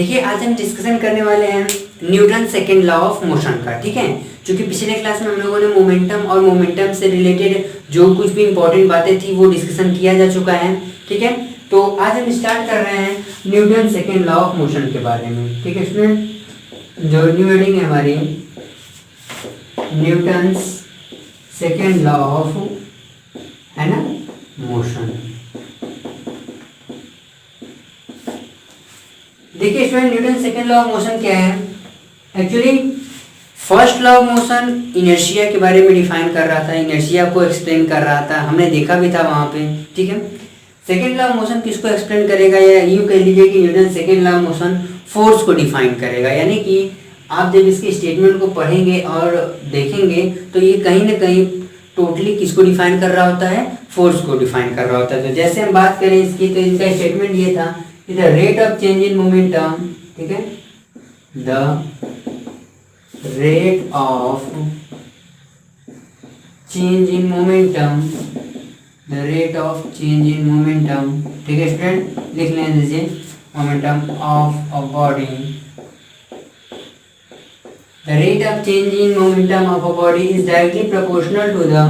देखिए आज हम डिस्कशन करने वाले हैं Newton second law of motion का। ठीक है, क्योंकि पिछले क्लास में हम लोगों ने मोमेंटम और मोमेंटम से रिलेटेड जो कुछ भी इंपॉर्टेंट बातें थी वो डिस्कशन किया जा चुका है। ठीक है, तो आज हम स्टार्ट कर रहे हैं Newton second law of motion के बारे में। ठीक है स्टूडेंट, जो न्यू हेडिंग है हमारी न्यूटन सेकेंड लॉ ऑफ है ना मोशन। देखिए student, Newton second law of motion क्या है? Actually first law of motion inertia के बारे में डिफाइन कर रहा था, इनर्शिया को एक्सप्लेन कर रहा था, हमने देखा भी था वहां पे। ठीक है, सेकेंड लॉ ऑफ मोशन किसको एक्सप्लेन करेगा, या यूं कह लीजिए कि Newton second law of motion force को डिफाइन करेगा। यानी कि आप जब इसके स्टेटमेंट को पढ़ेंगे और देखेंगे तो ये कहीं ना कहीं टोटली किसको डिफाइन कर रहा होता है, फोर्स को डिफाइन कर रहा होता है। तो जैसे हम बात करें इसकी, तो इनका स्टेटमेंट ये था, the rate of change in momentum, ठीक है, the rate of change in momentum, the rate of change in momentum. ठीक है स्टूडेंट, लिख लें दीजिए, momentum of a body, the rate of change in momentum of a body is directly proportional to the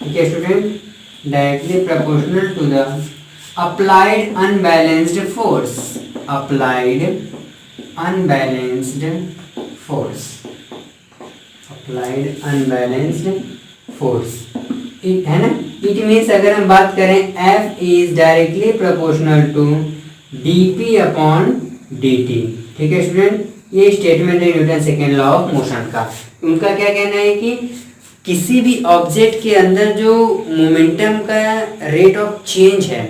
okay student, directly proportional to the applied unbalanced force, applied unbalanced force, applied unbalanced force है ना। It means अगर हम बात करें F is directly proportional to dp upon dt। ठीक है student, ये statement है Newton second law of motion का। उनका क्या कहना है कि किसी भी ऑब्जेक्ट के अंदर जो मोमेंटम का रेट ऑफ चेंज है,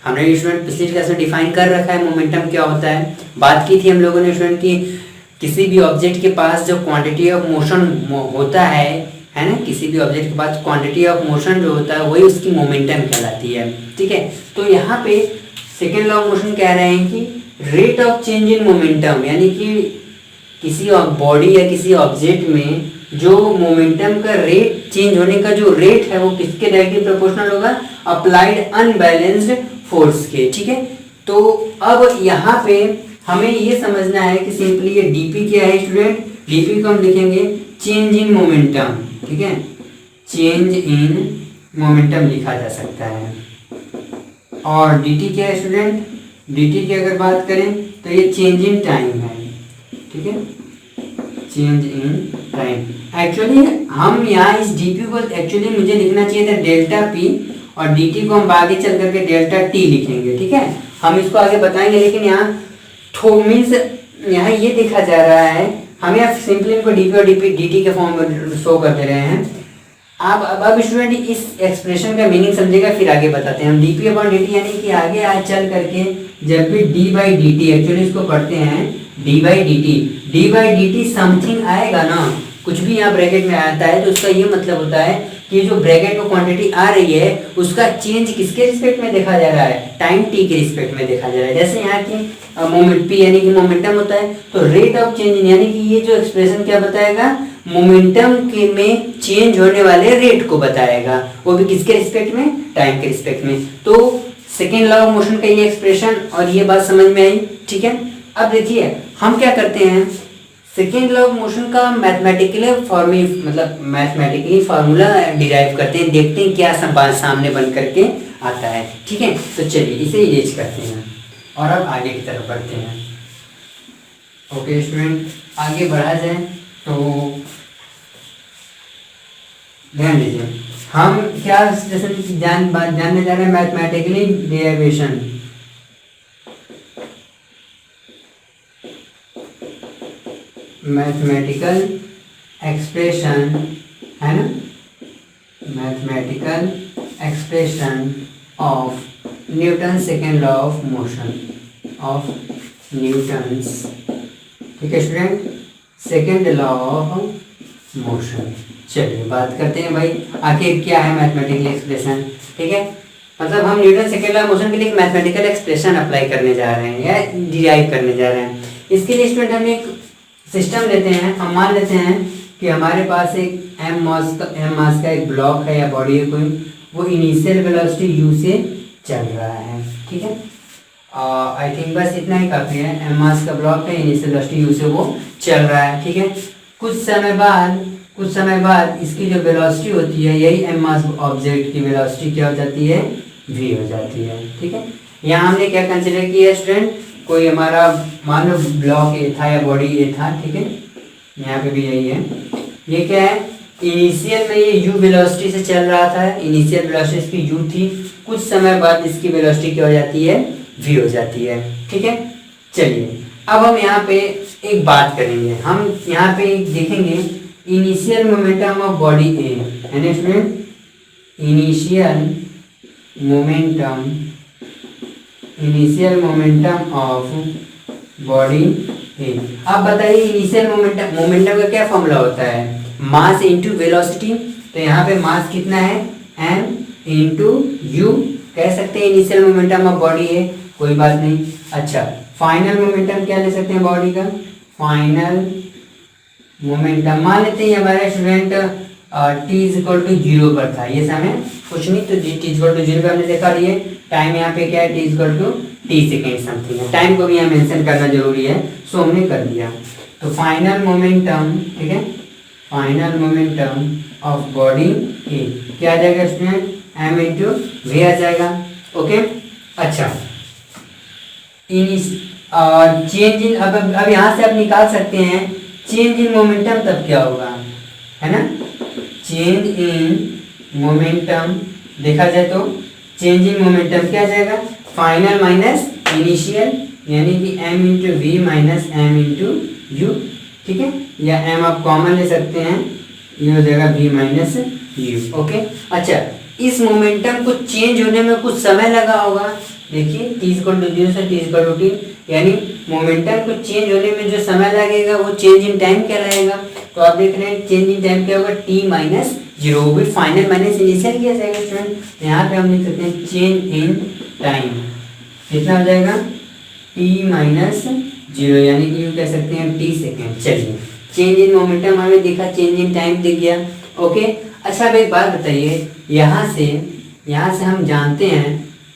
हमने स्टूडेंट पिछली क्लास में डिफाइन कर रखा है मोमेंटम क्या होता है। बात की थी हम लोगों ने स्टूडेंट की किसी भी ऑब्जेक्ट के पास जो क्वांटिटी ऑफ मोशन होता है ना, किसी भी ऑब्जेक्ट के पास क्वांटिटी ऑफ मोशन जो होता है वही उसकी मोमेंटम कहलाती है। ठीक है, तो यहाँ पे सेकेंड लॉ ऑफ मोशन कह रहे हैं कि rate of change in momentum, यानी कि किसी बॉडी या किसी ऑब्जेक्ट में जो मोमेंटम का रेट चेंज होने का जो रेट है वो किसके डायरेक्टली प्रोपोर्शनल होगा, अप्लाइड अनबैलेंस्ड फोर्स के। ठीक है, तो अब यहाँ पे हमें ये समझना है कि सिंपली ये डीपी क्या है स्टूडेंट, डीपी को हम लिखेंगे चेंज इन मोमेंटम। ठीक है, चेंज इन मोमेंटम लिखा जा सकता है। और dt क्या है स्टूडेंट, dt की अगर बात करें तो ये चेंज इन टाइम है। ठीक है, चेंज इन टाइम। एक्चुअली हम यहाँ इस dp को एक्चुअली मुझे लिखना चाहिए था डेल्टा p, और dt को हम आगे चल करके डेल्टा t लिखेंगे। ठीक है, हम इसको आगे बताएंगे, लेकिन यहाँ मीन्स यहाँ ये देखा जा रहा है, हम यहाँ सिंपली इनको dp और dt के फॉर्म में शो कर दे रहे हैं। आप अब स्टूडेंट इस एक्सप्रेशन का मीनिंग समझेगा, फिर आगे बताते हैं हम। dp अपॉन dt यानी कि आगे आज चल करके जब भी d बाई dt, एक्चुअली इसको पढ़ते हैं d बाई dt समथिंग आएगा ना, कुछ भी यहाँ ब्रैकेट में आता है तो उसका ये मतलब होता है कि जो ब्रैकेट में क्वांटिटी आ रही है उसका चेंज किसके रिस्पेक्ट में देखा जा रहा है, टाइम t के रिस्पेक्ट में देखा जा रहा है। जैसे यहाँ की मोमेंट p यानी कि मोमेंटम होता है, तो रेट ऑफ चेंज यानी कि ये जो एक्सप्रेशन क्या बताएगा, मोमेंटम के में चेंज होने वाले रेट को बताएगा, वो भी किसके रिस्पेक्ट में, टाइम के रिस्पेक्ट में। तो सेकेंड लॉ ऑफ मोशन का ये एक्सप्रेशन और ये बात समझ में आई। ठीक है, अब देखिए हम क्या करते हैं, सेकेंड लॉ ऑफ मोशन का मैथमेटिकली फार्मूला डिराइव करते हैं, देखते हैं क्या सब बात सामने बन करके आता है। ठीक है, तो चलिए इसे इरेज करते हैं और अब आगे की तरफ बढ़ते हैं। ओके स्टूडेंट, आगे बढ़ा जाए तो ध्यान दीजिए, हम क्या जैसे जानने जा रहे हैं मैथमेटिकली डेरिवेशन। मैथमेटिकल एक्सप्रेशन है ना, mathematical expression of Newton second law of motion, of Newton's. ठीक है student, second law of motion. चलिए बात करते हैं भाई आखिर क्या है मैथमेटिकल एक्सप्रेशन। ठीक है, मतलब हम Newton second law of motion के लिए मैथमेटिकल एक्सप्रेशन अप्लाई करने जा रहे हैं या डिराइव करने जा रहे हैं। इसके लिए स्टूडेंट हम एक सिस्टम लेते हैं, हम मान लेते हैं कि हमारे पास एक m मास का एक ब्लॉक है या बॉडी है कोई, वो इनिशियल वेलोसिटी u से चल रहा है। ठीक है, आई थिंक बस इतना ही काफ़ी है। m मास का ब्लॉक है, इनिशियल वेलोसिटी u से वो चल रहा है। ठीक है, कुछ समय बाद इसकी जो वेलोसिटी होती है, यही m मास ऑब्जेक्ट की वेलोसिटी क्या हो जाती है, v हो जाती है। ठीक है, यहाँ हमने क्या कंसिडर किया स्टूडेंट, कोई हमारा मान लो ब्लॉक ए था या बॉडी ए था। ठीक है, यहाँ पे भी यही है। ये क्या है, इनिशियल में ये u वेलोसिटी से चल रहा था, इनिशियल वेलोसिटी इसकी u थी, कुछ समय बाद इसकी वेलोसिटी क्या हो जाती है, v हो जाती है। ठीक है, चलिए अब हम यहाँ पे एक बात करेंगे, हम यहाँ पे देखेंगे initial momentum of body A है ना student, initial momentum of body A. आप बताइए इनिशियल मोमेंटम का क्या फॉर्मूला होता है, मास इंटू वेलोसिटी। तो यहाँ पे मास कितना है, m इंटू यू, कह सकते हैं इनिशियल मोमेंटम ऑफ बॉडी है, कोई बात नहीं। अच्छा, फाइनल मोमेंटम क्या ले सकते हैं बॉडी का, फाइनल मोमेंटम मान लेते हैं हमारे student t is equal to 0 पर था, ये समय कुछ नहीं, तो t इज इक्वल टू 0 पर हमने देखा लिए टाइम यहाँ पे क्या है, t is equal to t second something है, टाइम को भी यहाँ मेंशन करना जरूरी है, सो हमने कर दिया। तो फाइनल मोमेंटम, ठीक है, final momentum of body A क्या आ जाएगा स्टूडेंट, m इंटू वी आ जाएगा। ओके, अच्छा चेंज इन, अब यहाँ से आप निकाल सकते हैं चेंज इन मोमेंटम, तब क्या होगा, है ना, चेंज इन मोमेंटम देखा जाए तो चेंज इन मोमेंटम क्या आ जाएगा, फाइनल माइनस इनिशियल, यानी कि m into v minus m into u. ठीक है, या m आप कॉमन ले सकते हैं, ये हो जाएगा v माइनस यू। ओके, अच्छा इस मोमेंटम को चेंज होने में कुछ समय लगा होगा, देखिए t इक्वल टू 0 से t इक्वल टू t, यानी मोमेंटम को चेंज होने में जो समय लगेगा वो चेंज इन टाइम कहलाएगा। तो आप देख रहे हैं चेंज इन टाइम क्या होगा, t माइनस 0, वो भी फाइनल माइनस इनिशियल किया जाएगा स्टूडेंट। यहाँ पे हम लिख सकते हैं चेंज इन टाइम, कितना हो जाएगा, t माइनस 0, यानी कि यू कह सकते हैं t सेकेंड। चलिए चेंज इन मोमेंटम हमें दिखा, चेंज इन टाइम दिख गया। ओके, अच्छा अब एक बात बताइए, यहाँ से हम जानते हैं,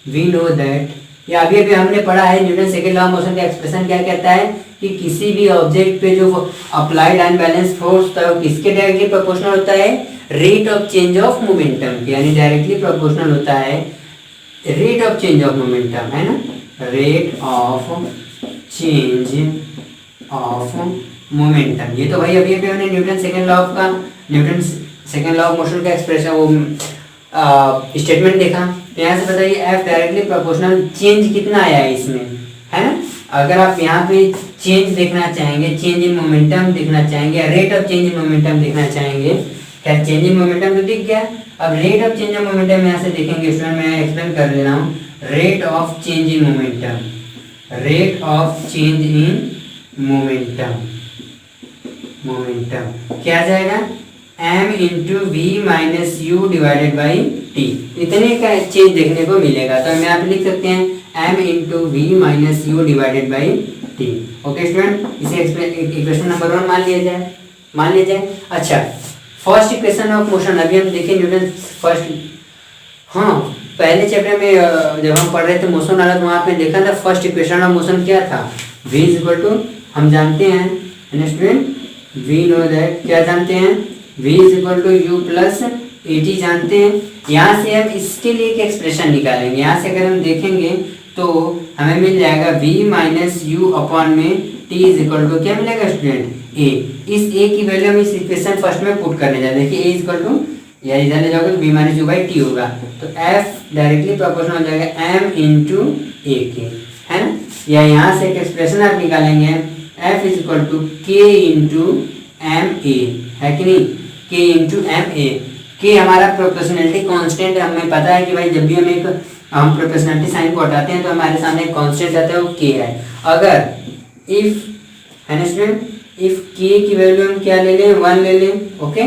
वी नो दैट, या अभी हमने पढ़ा है Newton second law of motion का एक्सप्रेशन क्या कहता है कि किसी भी ऑब्जेक्ट पे जो अप्लाइड अनबैलेंस फोर्स होता है वो किसके डायरेक्टली प्रोपोर्शनल होता है, rate of change of momentum के, यानी डायरेक्टली प्रोपोर्शनल होता है rate of change of momentum, है ना, rate of change of momentum. ये तो भाई अभी हमने Newton second law of motion का एक्सप्रेशन वो स्टेटमेंट देखा। तो यहाँ से बताइए एफ डायरेक्टली प्रोपोर्शनल, चेंज कितना आया है इसमें, है ना। अगर आप यहाँ पे चेंज देखना चाहेंगे, चेंज इन मोमेंटम देखना चाहेंगे, rate of change in momentum देखना चाहेंगे, क्या चेंज इन मोमेंटम तो दिख गया, अब rate of change in momentum यहाँ से देखेंगे स्टूडेंट, मैं एक्सप्लेन कर दे रहा हूँ। Rate of change in momentum, rate of change in momentum क्या आ जाएगा, m into v minus u divided by t, इतने का चेंज देखने को मिलेगा। तो हम यहाँ पे लिख सकते हैं m into v minus u divided by t. Okay student, इसे इक्वेशन नंबर 1 मान लिया जाए। अच्छा, फर्स्ट इक्वेशन ऑफ मोशन अभी हम देखें न्यूटन फर्स्ट, हाँ पहले चैप्टर में जब हम पढ़ रहे थे मोशन वाला, तो वहाँ पे देखा था फर्स्ट इक्वेशन ऑफ मोशन क्या था, v इज इक्वल टू, हम जानते हैं स्टूडेंट, वी नो दैट, क्या जानते हैं, v is equal to u plus a t जानते हैं। यहाँ से हम इसके लिए एक एक्सप्रेशन निकालेंगे, यहाँ से अगर हम देखेंगे तो हमें मिल जाएगा v माइनस यू अपॉन में t इज इक्वल टू क्या मिलेगा स्टूडेंट, a। इस a की वैल्यू हम इस इक्वेशन फर्स्ट में पुट करने जाते हैं, देखिए a इज इक्वल टू, या इधर ले जाओगे तो v minus you by T होगा, तो f डायरेक्टली प्रोपोर्शनल हो जाएगा m इंटू ए के, है ना। या यहाँ से एक एक्सप्रेशन आप निकालेंगे, f is equal to k into m a, है कि नहीं, k इंटू एम ए। के हमारा प्रोपोर्शनलिटी कांस्टेंट है, हमें पता है कि भाई जब भी हम प्रोपोर्शनलिटी साइन को हटाते हैं तो हमारे सामने कांस्टेंट आता है, वो k है। अगर इफ, है ना स्टूडेंट, इफ k की वैल्यू हम क्या ले लें, 1 ले लें, ओके,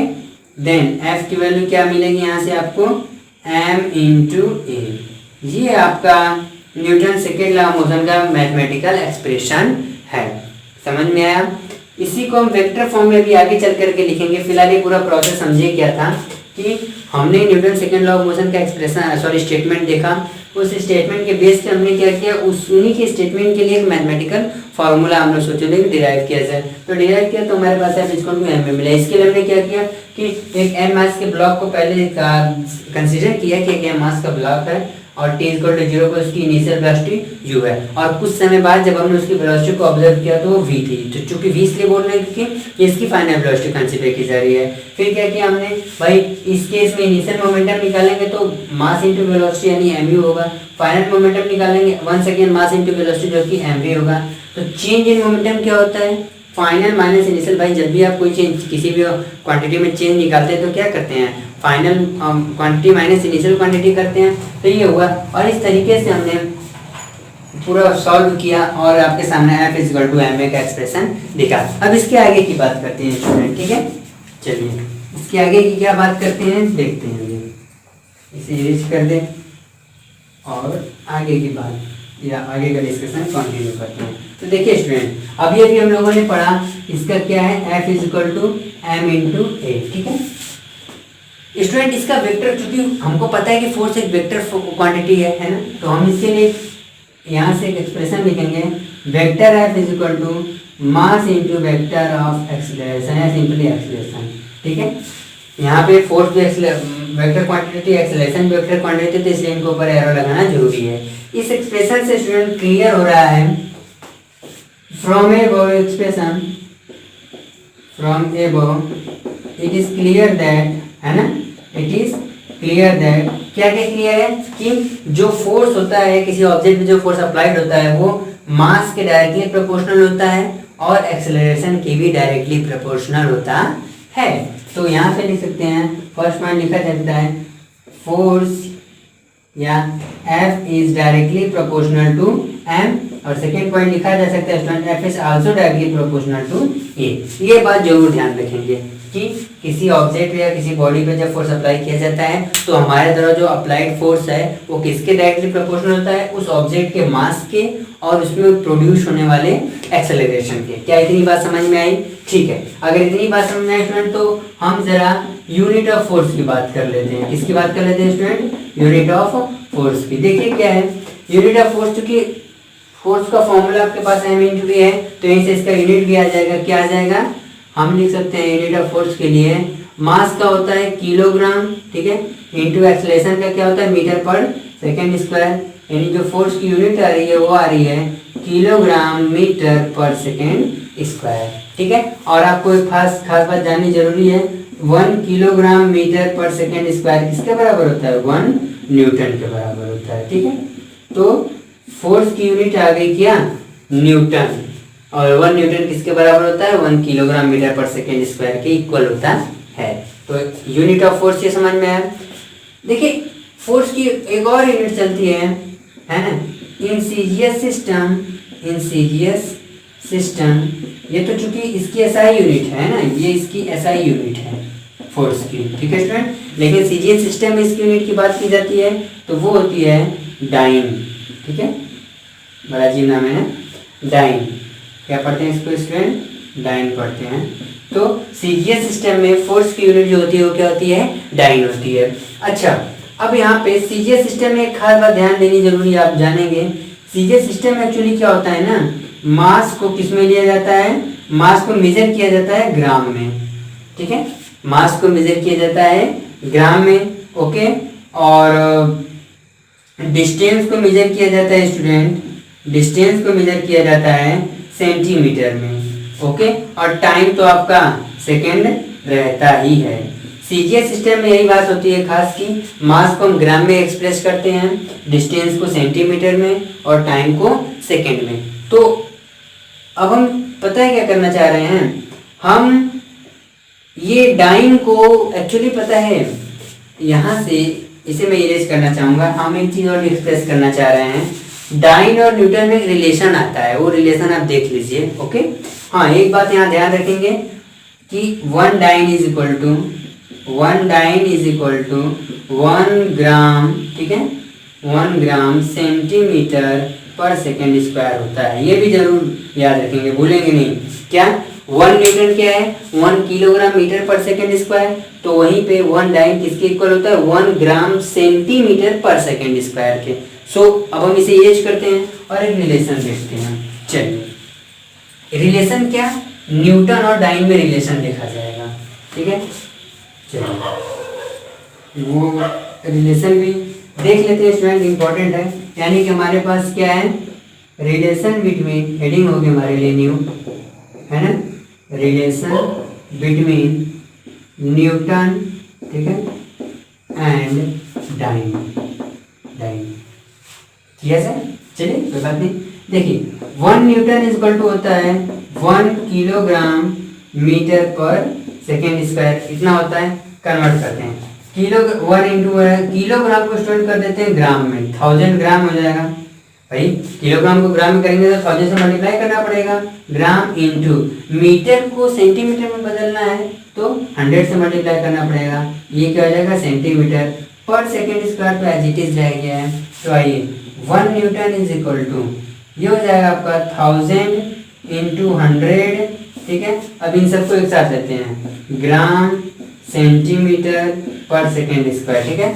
देन f की वैल्यू क्या मिलेगी यहाँ से आपको, m इंटू ए। ये आपका Newton second law of motion का मैथमेटिकल एक्सप्रेशन है, समझ में आया। इसी को हम वेक्टर फॉर्म में भी आगे चल करके लिखेंगे, फिलहाल ये पूरा प्रोसेस समझिए क्या था कि हमने Newton second law of motion का एक्सप्रेशन स्टेटमेंट देखा, उस स्टेटमेंट के बेस पे हमने क्या किया, उस उन्हीं के स्टेटमेंट के लिए एक मैथमेटिकल फार्मूला हम लोग सोचे कि डिराइव किया जाए। तो डिराइव किया तो हमारे पास एम में मिला। इसके लिए हमने क्या किया कि एक एम मास के ब्लॉक को पहले कंसीडर किया कि एक एम मास का ब्लॉक है और t = 0 पर उसकी इनिशियल वेलोसिटी u है, और कुछ समय बाद जब हमने उसकी वेलोसिटी को ऑब्जर्व किया तो वो v थी। तो चूंकि v इसलिए बोल रहे हैं क्योंकि इसकी फाइनल वेलोसिटी कंसीडर की जा रही है। फिर क्या किया हमने, भाई इस केस में इनिशियल मोमेंटम निकालेंगे तो मास इंटू वेलोसिटी यानी mu होगा, फाइनल मोमेंटम निकालेंगे once again mass into velocity जो कि mv होगा। तो चेंज इन मोमेंटम क्या होता है, फाइनल माइनस इनिशियल। भाई जब भी आप कोई चेंज किसी भी क्वांटिटी में चेंज निकालते हैं तो क्या करते हैं, final quantity minus initial quantity करते हैं। तो ये हुआ, और इस तरीके से हमने पूरा सॉल्व किया और आपके सामने f = ma का एक्सप्रेशन दिखा। अब इसके आगे की बात करते हैं स्टूडेंट, ठीक है। चलिए इसके आगे की क्या बात करते हैं देखते हैं, इसे इरेज कर दें और आगे की बात या आगे का डिस्कशन कंटिन्यू करते हैं। तो देखिए स्टूडेंट, अभी हम लोगों ने पढ़ा इसका क्या है, f = m × a, ठीक है स्टूडेंट। इसका वेक्टर, चूंकि हमको पता है कि फोर्स एक वेक्टर क्वांटिटी है ना, तो हम इसके लिए यहाँ से एक एक्सप्रेशन लिखेंगे, vector f = mass into vector of acceleration या सिंपली एक्सीलरेशन, ठीक है। यहाँ पे फोर्स भी vector quantity, acceleration vector quantity, तो इसलिए इनके ऊपर एरो लगाना जरूरी है। इस एक्सप्रेशन से स्टूडेंट क्लियर हो रहा है from above expression, from above it is clear that, है ना, इट इज क्लियर दैट, क्या क्या क्लियर है कि जो फोर्स होता है किसी ऑब्जेक्ट में, जो फोर्स अप्लाइड होता है वो मास के डायरेक्टली प्रोपोर्शनल होता है और एक्सेलरेशन के भी डायरेक्टली प्रोपोर्शनल होता है। तो यहाँ पे लिख सकते हैं, फर्स्ट पॉइंट लिखा जाता है फोर्स या F is directly proportional to m, और सेकेंड पॉइंट लिखा जा सकता है student F is also directly proportional to a। ये बात जरूर ध्यान रखेंगे कि किसी ऑब्जेक्ट या किसी बॉडी पे जब फोर्स अप्लाई किया जाता है तो हमारे द्वारा जो अप्लाइड फोर्स है वो किसके डायरेक्टली प्रोपोर्शनल होता है, उस ऑब्जेक्ट के मास के और उसमें प्रोड्यूस होने वाले एक्सेलरेशन के। क्या इतनी बात समझ में आई? ठीक है, अगर इतनी बात समझ में आई स्टूडेंट तो हम जरा यूनिट ऑफ फोर्स की बात कर लेते हैं। किसकी बात कर लेते हैं स्टूडेंट? यूनिट ऑफ फोर्स की। देखिए क्या है यूनिट ऑफ फोर्स, चूंकि फोर्स का फॉर्मूला आपके पास m × a है तो यहीं से इसका यूनिट भी आ जाएगा। क्या आ जाएगा? हम लिख सकते हैं यूनिट ऑफ फोर्स के लिए मास का होता है किलोग्राम, ठीक है, इंटू एक्सेलरेशन का क्या होता है मीटर पर सेकेंड स्क्वायर, यानी जो फोर्स की यूनिट आ रही है वो आ रही है किलोग्राम मीटर पर सेकेंड स्क्वायर, ठीक है। और आपको एक खास बात जाननी जरूरी है, 1 किलोग्राम मीटर पर सेकेंड स्क्वायर किसके बराबर होता है? 1 न्यूटन के बराबर होता है, ठीक है। तो फोर्स की यूनिट आ गई क्या? न्यूटन, और 1 न्यूटन किसके बराबर होता है? 1 किलोग्राम मीटर पर सेकेंड स्क्वायर के इक्वल होता है। तो यूनिट ऑफ फोर्स ये समझ में आया। देखिए फोर्स की एक और यूनिट चलती है ना, इंसीजियस सिस्टम। ये तो चूंकि इसकी एसआई यूनिट है ना, ये इसकी एसआई यूनिट है फोर्स की, ठीक है स्टूडेंट। लेकिन सीजीएस सिस्टम में इसकी यूनिट की बात की जाती है तो वो होती है डाइन, ठीक है, बड़ा अजीब नाम है ना, डाइन। क्या पढ़ते हैं इसको स्टूडेंट? डाइन पढ़ते हैं। तो सीजीएस सिस्टम में फोर्स की यूनिट जो होती है वो क्या होती है? डाइन होती है। अच्छा, अब यहाँ पे सीजीएस सिस्टम में एक खास बात ध्यान देनी जरूरी है, आप जानेंगे सीजीएस सिस्टम में एक्चुअली क्या होता है ना, मास को किस में लिया जाता है? मास को मेजर किया जाता है ग्राम में, ठीक है, मास को मेजर किया जाता है ग्राम में, ओके। और डिस्टेंस को मेजर किया जाता है स्टूडेंट, डिस्टेंस को मेजर किया जाता है सेंटीमीटर में, ओके। और टाइम तो आपका सेकेंड रहता ही है। सीजीएस सिस्टम में यही बात होती है खास की, मास को हम ग्राम में एक्सप्रेस करते हैं, डिस्टेंस को सेंटीमीटर में और टाइम को सेकेंड में। तो अब हम पता है क्या करना चाह रहे हैं, हम ये डाइन को एक्चुअली पता है यहाँ से इसे मैं इरेज करना चाहूँगा। हम एक चीज़ और एक्सप्रेस करना चाह रहे हैं, डाइन और न्यूटन में एक रिलेशन आता है, वो रिलेशन आप देख लीजिए, ओके। हाँ, एक बात यहाँ ध्यान रखेंगे कि 1 डाइन इज इक्वल टू 1 ग्राम, ठीक है, 1 ग्राम सेंटीमीटर पर सेकेंड स्क्वायर होता है। ये भी जरूर याद रखेंगे, भूलेंगे नहीं। क्या? 1 न्यूटन क्या है, 1 किलोग्राम मीटर पर सेकेंड स्क्वायर, तो वहीं पे 1 डाइन किसके इक्वल होता है, 1 ग्राम सेंटीमीटर पर सेकेंड स्क्वायर के। सो अब हम इसे यूज करते हैं और एक रिलेशन देखते हैं। चलिए रिलेशन क्या, न्यूटन और डाइन में रिलेशन देखा जाएगा, ठीक है। चलिए वो रिलेशन भी देख लेते हैं स्टूडेंट, इंपॉर्टेंट है। यानी कि हमारे पास क्या है, रिलेशन बिटवीन, हेडिंग होगी हमारे लिए न्यू, है ना, रिलेशन बिटवीन न्यूटन, ठीक है, एंड डाइन, डाइन किया सर। चलिए कोई बात नहीं, देखिए 1 न्यूटन इज इक्वल टू होता है 1 किलोग्राम मीटर पर सेकेंड स्क्वायर, इतना होता है। कन्वर्ट करते हैं, किलो 1 इंटू किलोग्राम को स्टूडेंट कर देते हैं ग्राम में, 1000 ग्राम हो जाएगा। भाई किलोग्राम को ग्राम में करेंगे तो 1000 से मल्टीप्लाई करना पड़ेगा, ग्राम इंटू मीटर को सेंटीमीटर में बदलना है तो 100 से मल्टीप्लाई करना पड़ेगा। ये क्या हो जाएगा, सेंटीमीटर पर सेकेंड स्क्वायर, तो एज इट इज रह गया है। तो आइए 1 न्यूटन इज इक्वल टू, ये हो जाएगा आपका 1000 इंटू 100, ठीक है। अब इन सबको एक साथ लेते हैं, ग्राम सेंटीमीटर पर सेकेंड स्क्वायर, ठीक है।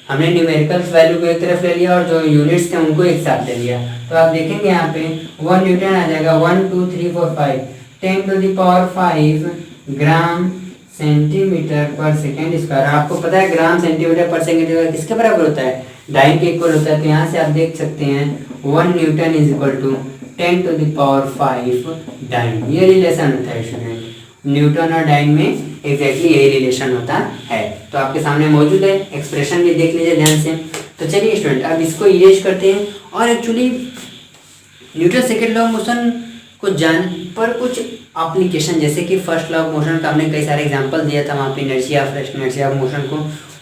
हमने न्यूमेरिकल्स वैल्यू को एक तरफ ले लिया और जो यूनिट्स थे उनको एक साथ ले लिया। तो आप देखेंगे यहाँ पे 1 न्यूटन आ जाएगा 1 2 3 4 5 10 to the power 5 gram centimetre per second square. आपको पता है gram centimetre per second square किसके बराबर होता है, डाइन के इक्वल होता है। तो यहाँ से आप देख सकते हैं 1 newton is equal to 10 to the power 5 dyne. ये रिलेशन होता है स्टूडेंट, न्यूटन और डाइन में एग्जैक्टली यही रिलेशन होता है। तो आपके सामने मौजूद है, एक्सप्रेशन भी देख लीजिए ध्यान से। तो चलिए स्टूडेंट अब इसको इरेज करते हैं और actually Newton second law of motion को जान पर कुछ एप्लीकेशन, जैसे कि फर्स्ट लॉ ऑफ मोशन का हमने कई सारे एग्जांपल दिया था वहाँ पे, inertia fresh inertia of motion को,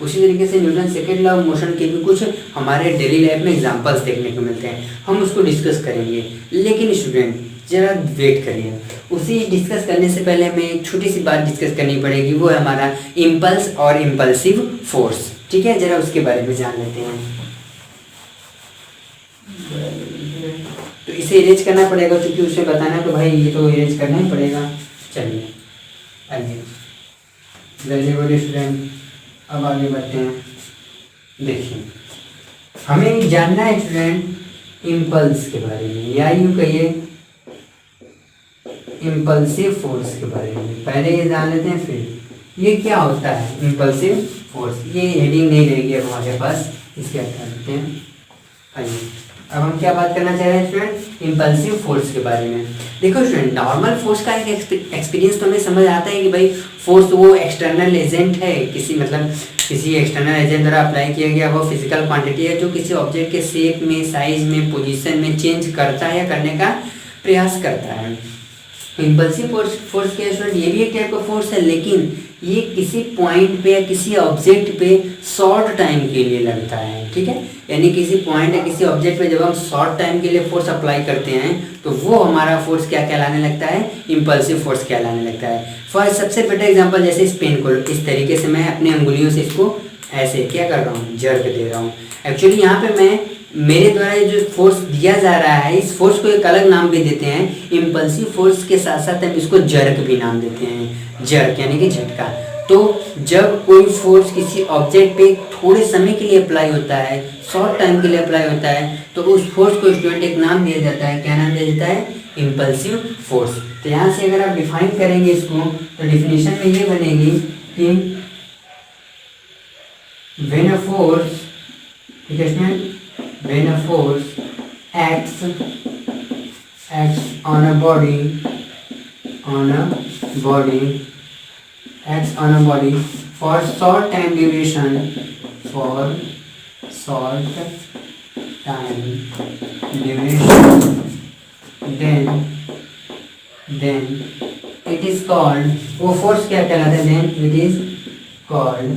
उसी तरीके से Newton second law of motion के भी कुछ हमारे डेली लाइफ में एग्जांपल्स देखने को मिलते हैं, हम उसको डिस्कस करेंगे। लेकिन स्टूडेंट जरा वेट करिए, उसी डिस्कस करने से पहले हमें एक छोटी सी बात डिस्कस करनी पड़ेगी, वो है हमारा इम्पल्स और इम्पल्सिव फोर्स, ठीक है। जरा उसके बारे में जान लेते हैं। तो इसे इरेज करना पड़ेगा क्योंकि उसे बताना है तो भाई ये तो इरेज करना ही पड़ेगा। चलिए आइए, वेरी गुड स्टूडेंट, अब आगे बढ़ते हैं। देखिए हमें जानना है स्टूडेंट इम्पल्स के बारे में, या यूँ कहिए इम्पल्सिव फोर्स के बारे में। पहले ये जान लेते हैं फिर ये क्या होता है इम्पल्सिव फोर्स। ये हेडिंग नहीं रहेगी अब हमारे पास, इसके क्या करते हैं। आइए अब हम क्या बात करना चाह रहे हैं स्टूडेंट, इम्पल्सिव फोर्स के बारे में। देखो स्टूडेंट नॉर्मल फोर्स का एक एक्सपीरियंस तो हमें समझ आता है कि भाई फोर्स वो एक्सटर्नल एजेंट है, किसी एक्सटर्नल एजेंट द्वारा अप्लाई किया गया वो फिजिकल क्वांटिटी है जो किसी ऑब्जेक्ट के शेप में, साइज में, पोजीशन में चेंज करता है या करने का प्रयास करता है। इम्पल्सिव फोर्स क्या है स्टूडेंट, ये भी एक टाइप का फोर्स है, लेकिन ये किसी पॉइंट पे या किसी ऑब्जेक्ट पे शॉर्ट टाइम के लिए लगता है, ठीक है। यानी किसी पॉइंट या किसी ऑब्जेक्ट पे जब हम शॉर्ट टाइम के लिए फोर्स अप्लाई करते हैं तो वो हमारा फोर्स क्या कहलाने लगता है, इम्पल्सिव फोर्स कहलाने लगता है। फॉर सबसे बेटर एग्जांपल, जैसे इस पेन को इस तरीके से मैं अपनी अंगुलियों से इसको ऐसे क्या कर रहा हूँ, जर्क दे रहा हूँ। एक्चुअली यहाँ पे मैं मेरे द्वारा ये जो फोर्स दिया जा रहा है इस फोर्स को एक अलग नाम भी देते हैं, इम्पल्सिव फोर्स के साथ साथ हम इसको जर्क भी नाम देते हैं, जर्क यानी कि झटका। तो जब कोई फोर्स किसी ऑब्जेक्ट पे थोड़े समय के लिए अप्लाई होता है, शॉर्ट टाइम के लिए अप्लाई होता है, तो उस फोर्स को स्टूडेंट एक नाम दिया जाता है। क्या नाम दिया जाता है, इम्पल्सिव फोर्स। तो यहाँ से अगर आप डिफाइन करेंगे इसको तो डिफिनेशन में ये बनेगी कि व्हेन अ फोर्स, ठीक है student, when a force acts on a body for short time duration, then it is called, वो फोर्स क्या कहलाता है, then it is called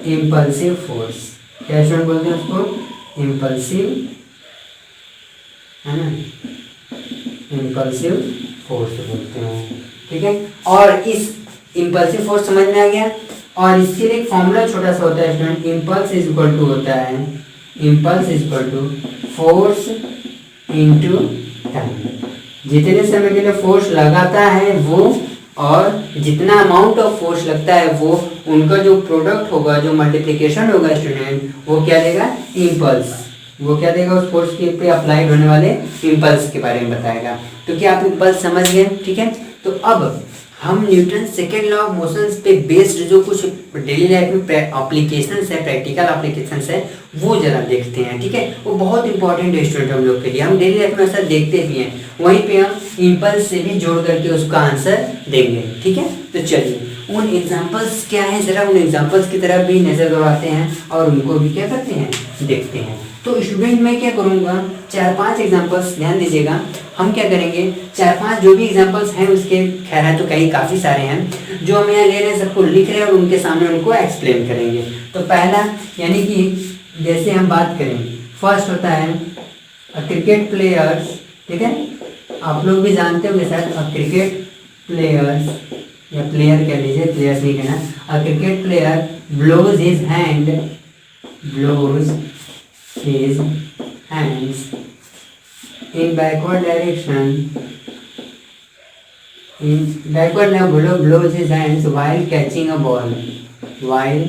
impulsive force। क्या स्टूडेंट बोलते हैं उसको, इम्पल्सिव, है ना, इम्पल्सिव फोर्स बोलते हैं, ठीक है। और इस इम्पल्सिव फोर्स समझ में आ गया। और इसके लिए एक फॉर्मूला छोटा सा होता है student, impulse is equal to होता है, impulse is equal to force into time. जितने समय के लिए फोर्स लगाता है वो और जितना अमाउंट ऑफ फोर्स लगता है वो, उनका जो प्रोडक्ट होगा, जो मल्टीप्लिकेशन होगा स्टूडेंट, वो क्या देगा? इम्पल्स। वो क्या देगा? उस फोर्स के पे अप्लाइड होने वाले इम्पल्स के बारे में बताएगा। तो क्या आप इम्पल्स समझ गए? ठीक है। तो अब हम Newton second law of motions पे बेस्ड जो कुछ डेली लाइफ में एप्लीकेशंस है, प्रैक्टिकल एप्लीकेशंस है, वो जरा देखते हैं। ठीक है, वो बहुत इंपॉर्टेंट है स्टूडेंट हम लोग के लिए, हम डेली लाइफ में ऐसा देखते भी हैं, वहीं पे हम इम्पल्स से भी जोड़ करके उसका आंसर देंगे। ठीक है, तो चलिए उन एग्जाम्पल्स क्या है, जरा उन एग्जाम्पल्स की तरफ भी नजर दौड़ाते हैं और उनको भी क्या करते हैं? देखते हैं। तो स्टूडेंट मैं क्या करूँगा, 4-5 एग्जाम्पल्स, ध्यान दीजिएगा, हम क्या करेंगे 4-5 जो भी एग्जाम्पल्स हैं उसके, खैर है तो कई काफ़ी सारे हैं जो हम यहाँ ले रहे हैं, सबको लिख रहे हैं और उनके सामने उनको एक्सप्लेन करेंगे। तो पहला, यानी कि जैसे हम बात करें, फर्स्ट होता है क्रिकेट प्लेयर्स। ठीक है, आप लोग भी जानते होंगे शायद, क्रिकेट प्लेयर्स या प्लेयर कह लीजिए, प्लेयर्स नहीं कहना, a cricket player blows his hand, blows his hands in backward direction, in backward ना बोलो, blows his hands while catching a ball, while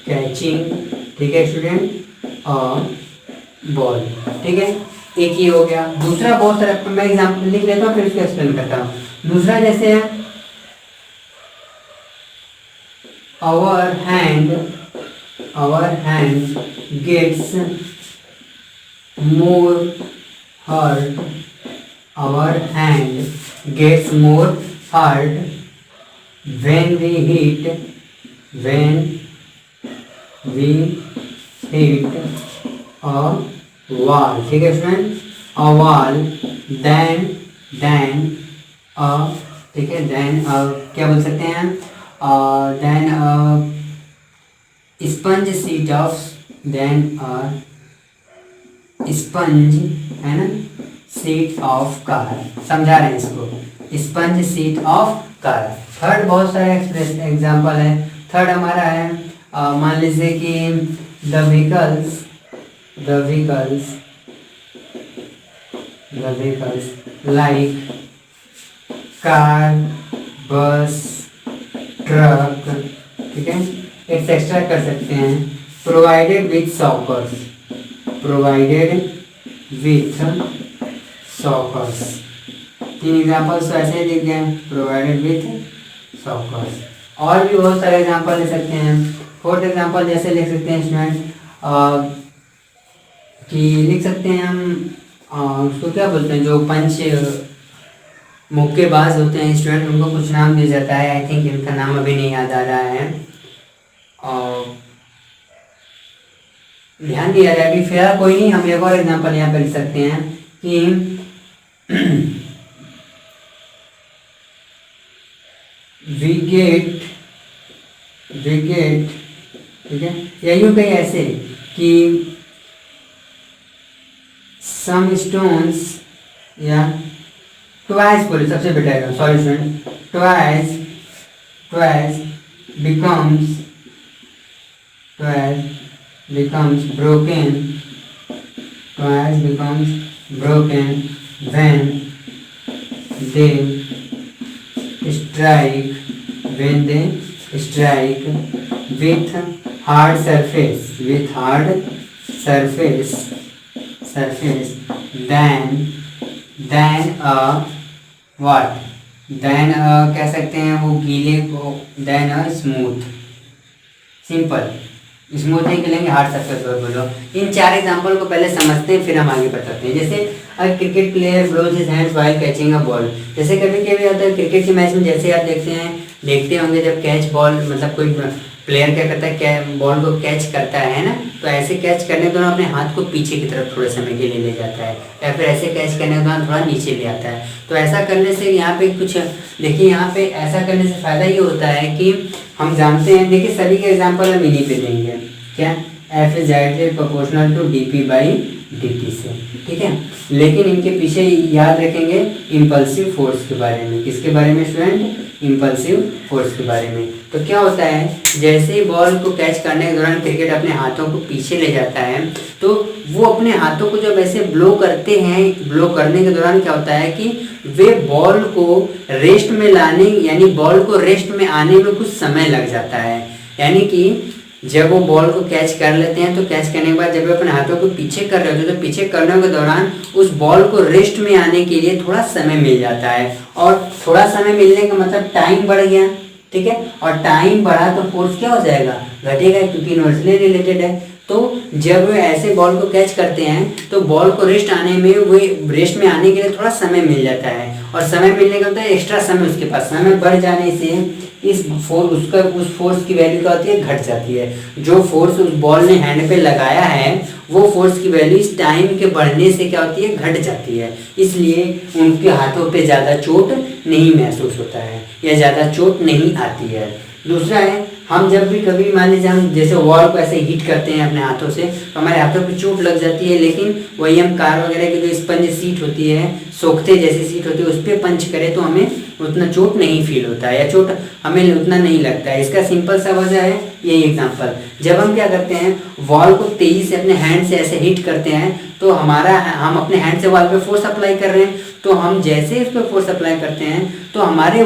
catching, ठीक है स्टूडेंट, a ball। ठीक है, एक ही हो गया। दूसरा बहुत सारा मैं एग्जाम्पल लिख लेता हूँ फिर उसको एक्सप्लेन करता हूँ। दूसरा जैसे है our hand gets more hurt, our hand gets more hurt when we hit a wall। ठीक है student, a wall then a, ठीक है, then क्या बोल सकते हैं, then sponge seat of, then sponge है ना, सीट ऑफ कार, समझा रहे हैं इसको, sponge seat of car. Third बहुत सारे एग्जाम्पल है। थर्ड हमारा है, मान लीजिए कि द व्हीकल्स लाइक कार, बस, ट्रक, ठीक है, एक्सेट्रा कर सकते हैं, प्रोवाइडेड विथ सॉकर्स, तीन एग्जाम्पल्स तो ऐसे ही दिख गए, प्रोवाइडेड विथ सॉकर्स। और भी बहुत सारे एग्जाम्पल ले सकते हैं। फोर्थ एग्जाम्पल जैसे लिख सकते हैं स्टूडेंट कि लिख सकते हैं हम उसको क्या बोलते हैं, जो पंच मुक्केबाज होते हैं स्टूडेंट, उनको कुछ नाम दिया जाता है, आई थिंक इनका नाम अभी नहीं याद आ रहा है और ध्यान दिया जाए अभी फिलहाल कोई नहीं। हम एक और एग्जांपल यहाँ पे लिख सकते हैं कि विकेट, ठीक है, या यूं कहीं ऐसे कि सम स्टोन्स, या ट्वाइस बोले सबसे बेटर है, sorry student, twice becomes broken when they strike with hard surface than a what, than a कह सकते हैं वो गीले को, than a smooth, simple smooth नहीं खेलेंगे, हार्ड सरफेस पर बोलो। इन चार एग्जांपल को पहले समझते हैं फिर हम आगे बताते हैं। जैसे a cricket player blows his hands while catching a ball, जैसे कभी कभी होता है क्रिकेट के मैच में, जैसे आप देखते होंगे जब कैच बॉल, मतलब कोई प्लेयर क्या करता है, बॉल को कैच करता है ना, तो ऐसे कैच करने के दौरान अपने हाथ को पीछे की तरफ थोड़े समय के लिए ले जाता है, या फिर ऐसे कैच करने के दौरान थोड़ा नीचे ले आता है। तो ऐसा करने से यहाँ पे कुछ देखिए, यहाँ पे ऐसा करने से फ़ायदा ये होता है कि हम जानते हैं, देखिए सभी के एग्जाम्पल हम इन्हीं पे देंगे, क्या f is directly proportional to d p by d t से, ठीक है। लेकिन इनके पीछे याद रखेंगे इम्पल्सिव फोर्स के बारे में, किसके बारे में स्टूडेंट, इम्पल्सिव फोर्स के बारे में। तो क्या होता है, जैसे ही बॉल को कैच करने के दौरान क्रिकेट अपने हाथों को पीछे ले जाता है, तो वो अपने हाथों को जब ऐसे ब्लो करते हैं, ब्लो करने के दौरान क्या होता है कि वे बॉल को रेस्ट में लाने, यानी बॉल को रेस्ट में आने में कुछ समय लग जाता है। यानी कि जब वो बॉल को कैच कर लेते हैं, तो कैच करने के बाद जब वे अपने हाथों को पीछे कर रहे होते हैं, तो पीछे करने के दौरान उस बॉल को रेस्ट में आने के लिए थोड़ा समय मिल जाता है। और थोड़ा समय मिलने का मतलब टाइम बढ़ गया, ठीक है। और टाइम बढ़ा तो फोर्स क्या हो जाएगा, घटेगा, क्योंकि इनवर्सली रिलेटेड है। तो जब वे ऐसे बॉल को कैच करते हैं, तो बॉल को रेस्ट आने में, वो रेस्ट में आने के लिए थोड़ा समय मिल जाता है। और समय मिलने का मतलब एक्स्ट्रा समय उसके पास, समय बढ़ जाने से उस फोर्स की वैल्यू क्या होती है, घट जाती है। जो फोर्स उस बॉल ने हैंड पे लगाया है, वो फोर्स की वैल्यू इस टाइम के बढ़ने से क्या होती है, घट जाती है। इसलिए उनके हाथों पे ज़्यादा चोट नहीं महसूस होता है या ज़्यादा चोट नहीं आती है। दूसरा है, हम जब भी कभी मान लीजिए हम जैसे वॉल को ऐसे हिट करते हैं अपने हाथों से, तो हमारे हाथों पे चोट लग जाती है। लेकिन वही हम कार वगैरह की जो स्पंज सीट होती है, सोखते जैसी सीट होती है, उस पर पंच करें तो हमें उतना चोट नहीं फील होता है, या चोट हमें उतना नहीं लगता है। इसका सिंपल सा वजह है यही एग्जांपल, जब हम क्या करते हैं, वॉल को तेजी से अपने हैंड से ऐसे हिट करते हैं, तो हम अपने हैंड से वॉल पे फोर्स अप्लाई कर रहे हैं। तो हम जैसे इस पर फोर्स अप्लाई करते हैं, तो हमारे